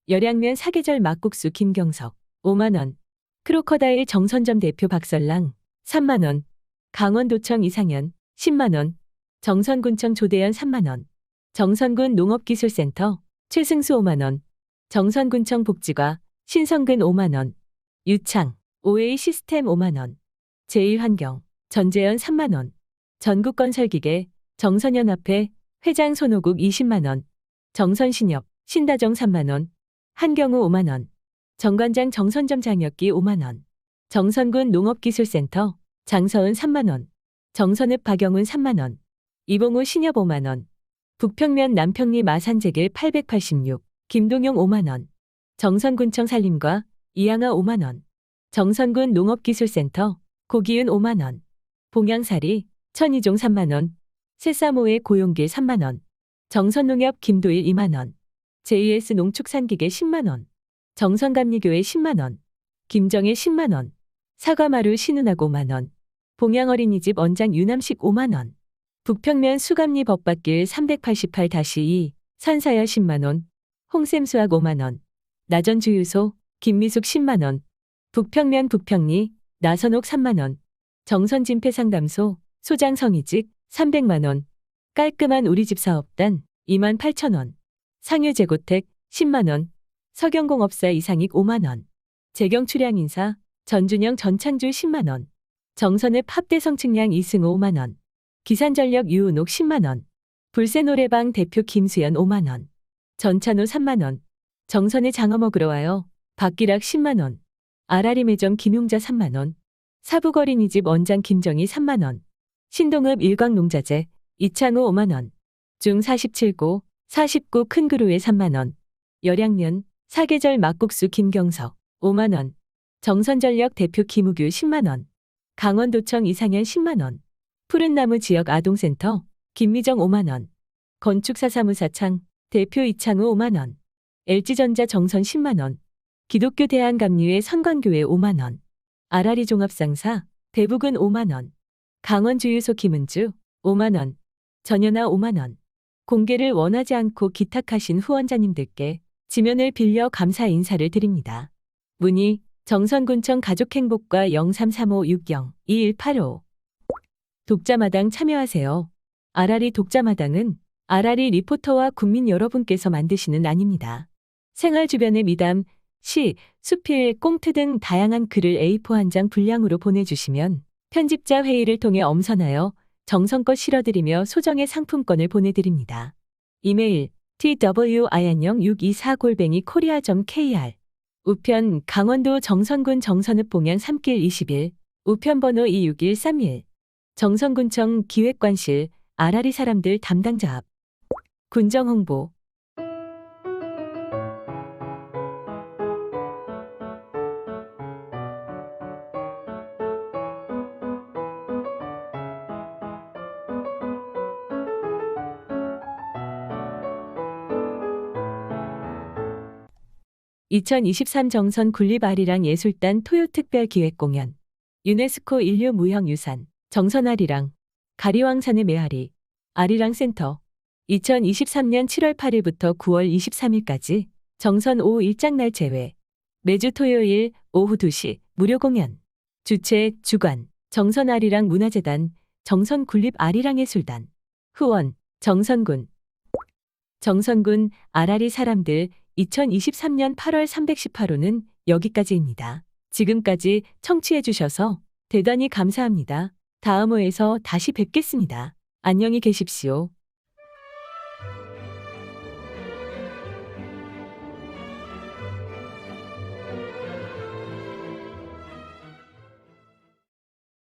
열양면 사계절 막국수 김경석 5만원 크로커다일 정선점 대표 박설랑 3만원 강원도청 이상현 10만원 정선군청 조대현 3만원 정선군 농업기술센터 최승수 5만원 정선군청 복지과 신성근 5만원 유창 OA 시스템 5만원 제1환경 전재현 3만원 전국건설기계 정선연합회 회장 손호국 20만원 정선신협 신다정 3만원 한경우 5만원 정관장 정선점 장혁기 5만원 정선군 농업기술센터 장서은 3만원 정선읍 박영훈 3만원 이봉우 신협 5만원 북평면 남평리 마산재길 886 김동용 5만원 정선군청 산림과 이양아 5만원 정선군 농업기술센터 고기윤 5만원 봉양사리 천이종 3만원 새사모의 고용길 3만원 정선농협 김도일 2만원 JS 농축산기계 10만원 정선감리교회 10만원 김정일 10만원 사과마루 신은학 5만원 봉양 어린이집 원장 유남식 5만 원. 북평면 수감리 법받길 388-2 산사열 10만 원. 홍샘 수학 5만 원. 나전 주유소 김미숙 10만 원. 북평면 북평리 나선옥 3만 원. 정선 진폐 상담소 소장 성희직 300만 원. 깔끔한 우리집 사업단 2만 8천 원. 상유재고택 10만 원. 서경공업사 이상익 5만 원. 재경 출양인사 전준영 전창주 10만 원. 정선읍 합대성 측량 이승호 5만 원. 기산전력 유은옥 10만 원. 불새 노래방 대표 김수연 5만 원. 전찬호 3만 원. 정선의 장어 먹으러 와요. 박기락 10만 원. 아라리 매점 김용자 3만 원. 사북어린이집 원장 김정희 3만 원. 신동읍 일광농자재 이창호 5만 원. 중 47고 49 큰 그루에 3만 원. 열양면 사계절 막국수 김경석 5만 원. 정선전력 대표 김우규 10만 원. 강원도청 이상현 10만 원. 푸른나무 지역 아동센터 김미정 5만 원. 건축사 사무사창 대표 이창우 5만 원. LG전자 정선 10만 원. 기독교 대한감리회 선관교회 5만 원. 아라리 종합상사 대북은 5만 원. 강원주유소 김은주 5만 원. 전연아 5만 원. 공개를 원하지 않고 기탁하신 후원자님들께 지면을 빌려 감사 인사를 드립니다. 문의 정선군청 가족행복과 033560-2185 독자마당 참여하세요. 아라리 독자마당은 아라리 리포터와 국민 여러분께서 만드시는 안입니다. 생활 주변의 미담, 시, 수필, 꽁트 등 다양한 글을 A4 한 장 분량으로 보내주시면 편집자 회의를 통해 엄선하여 정성껏 실어드리며 소정의 상품권을 보내드립니다. 이메일 twi624@korea.kr 우편 강원도 정선군 정선읍 봉양 3길 21 우편번호 26131 정선군청 기획관실 아라리 사람들 담당자 앞 군정홍보 2023 정선 군립 아리랑 예술단 토요특별 기획공연 유네스코 인류 무형유산 정선 아리랑 가리왕산의 메아리 아리랑 센터 2023년 7월 8일부터 9월 23일까지 정선 5 일장날 제외 매주 토요일 오후 2시 무료 공연 주최 주관 정선 아리랑 문화재단 정선 군립 아리랑 예술단 후원 정선군 아라리 사람들 2023년 8월 318호는 여기까지입니다. 지금까지 청취해주셔서 대단히 감사합니다. 다음 호에서 다시 뵙겠습니다. 안녕히 계십시오.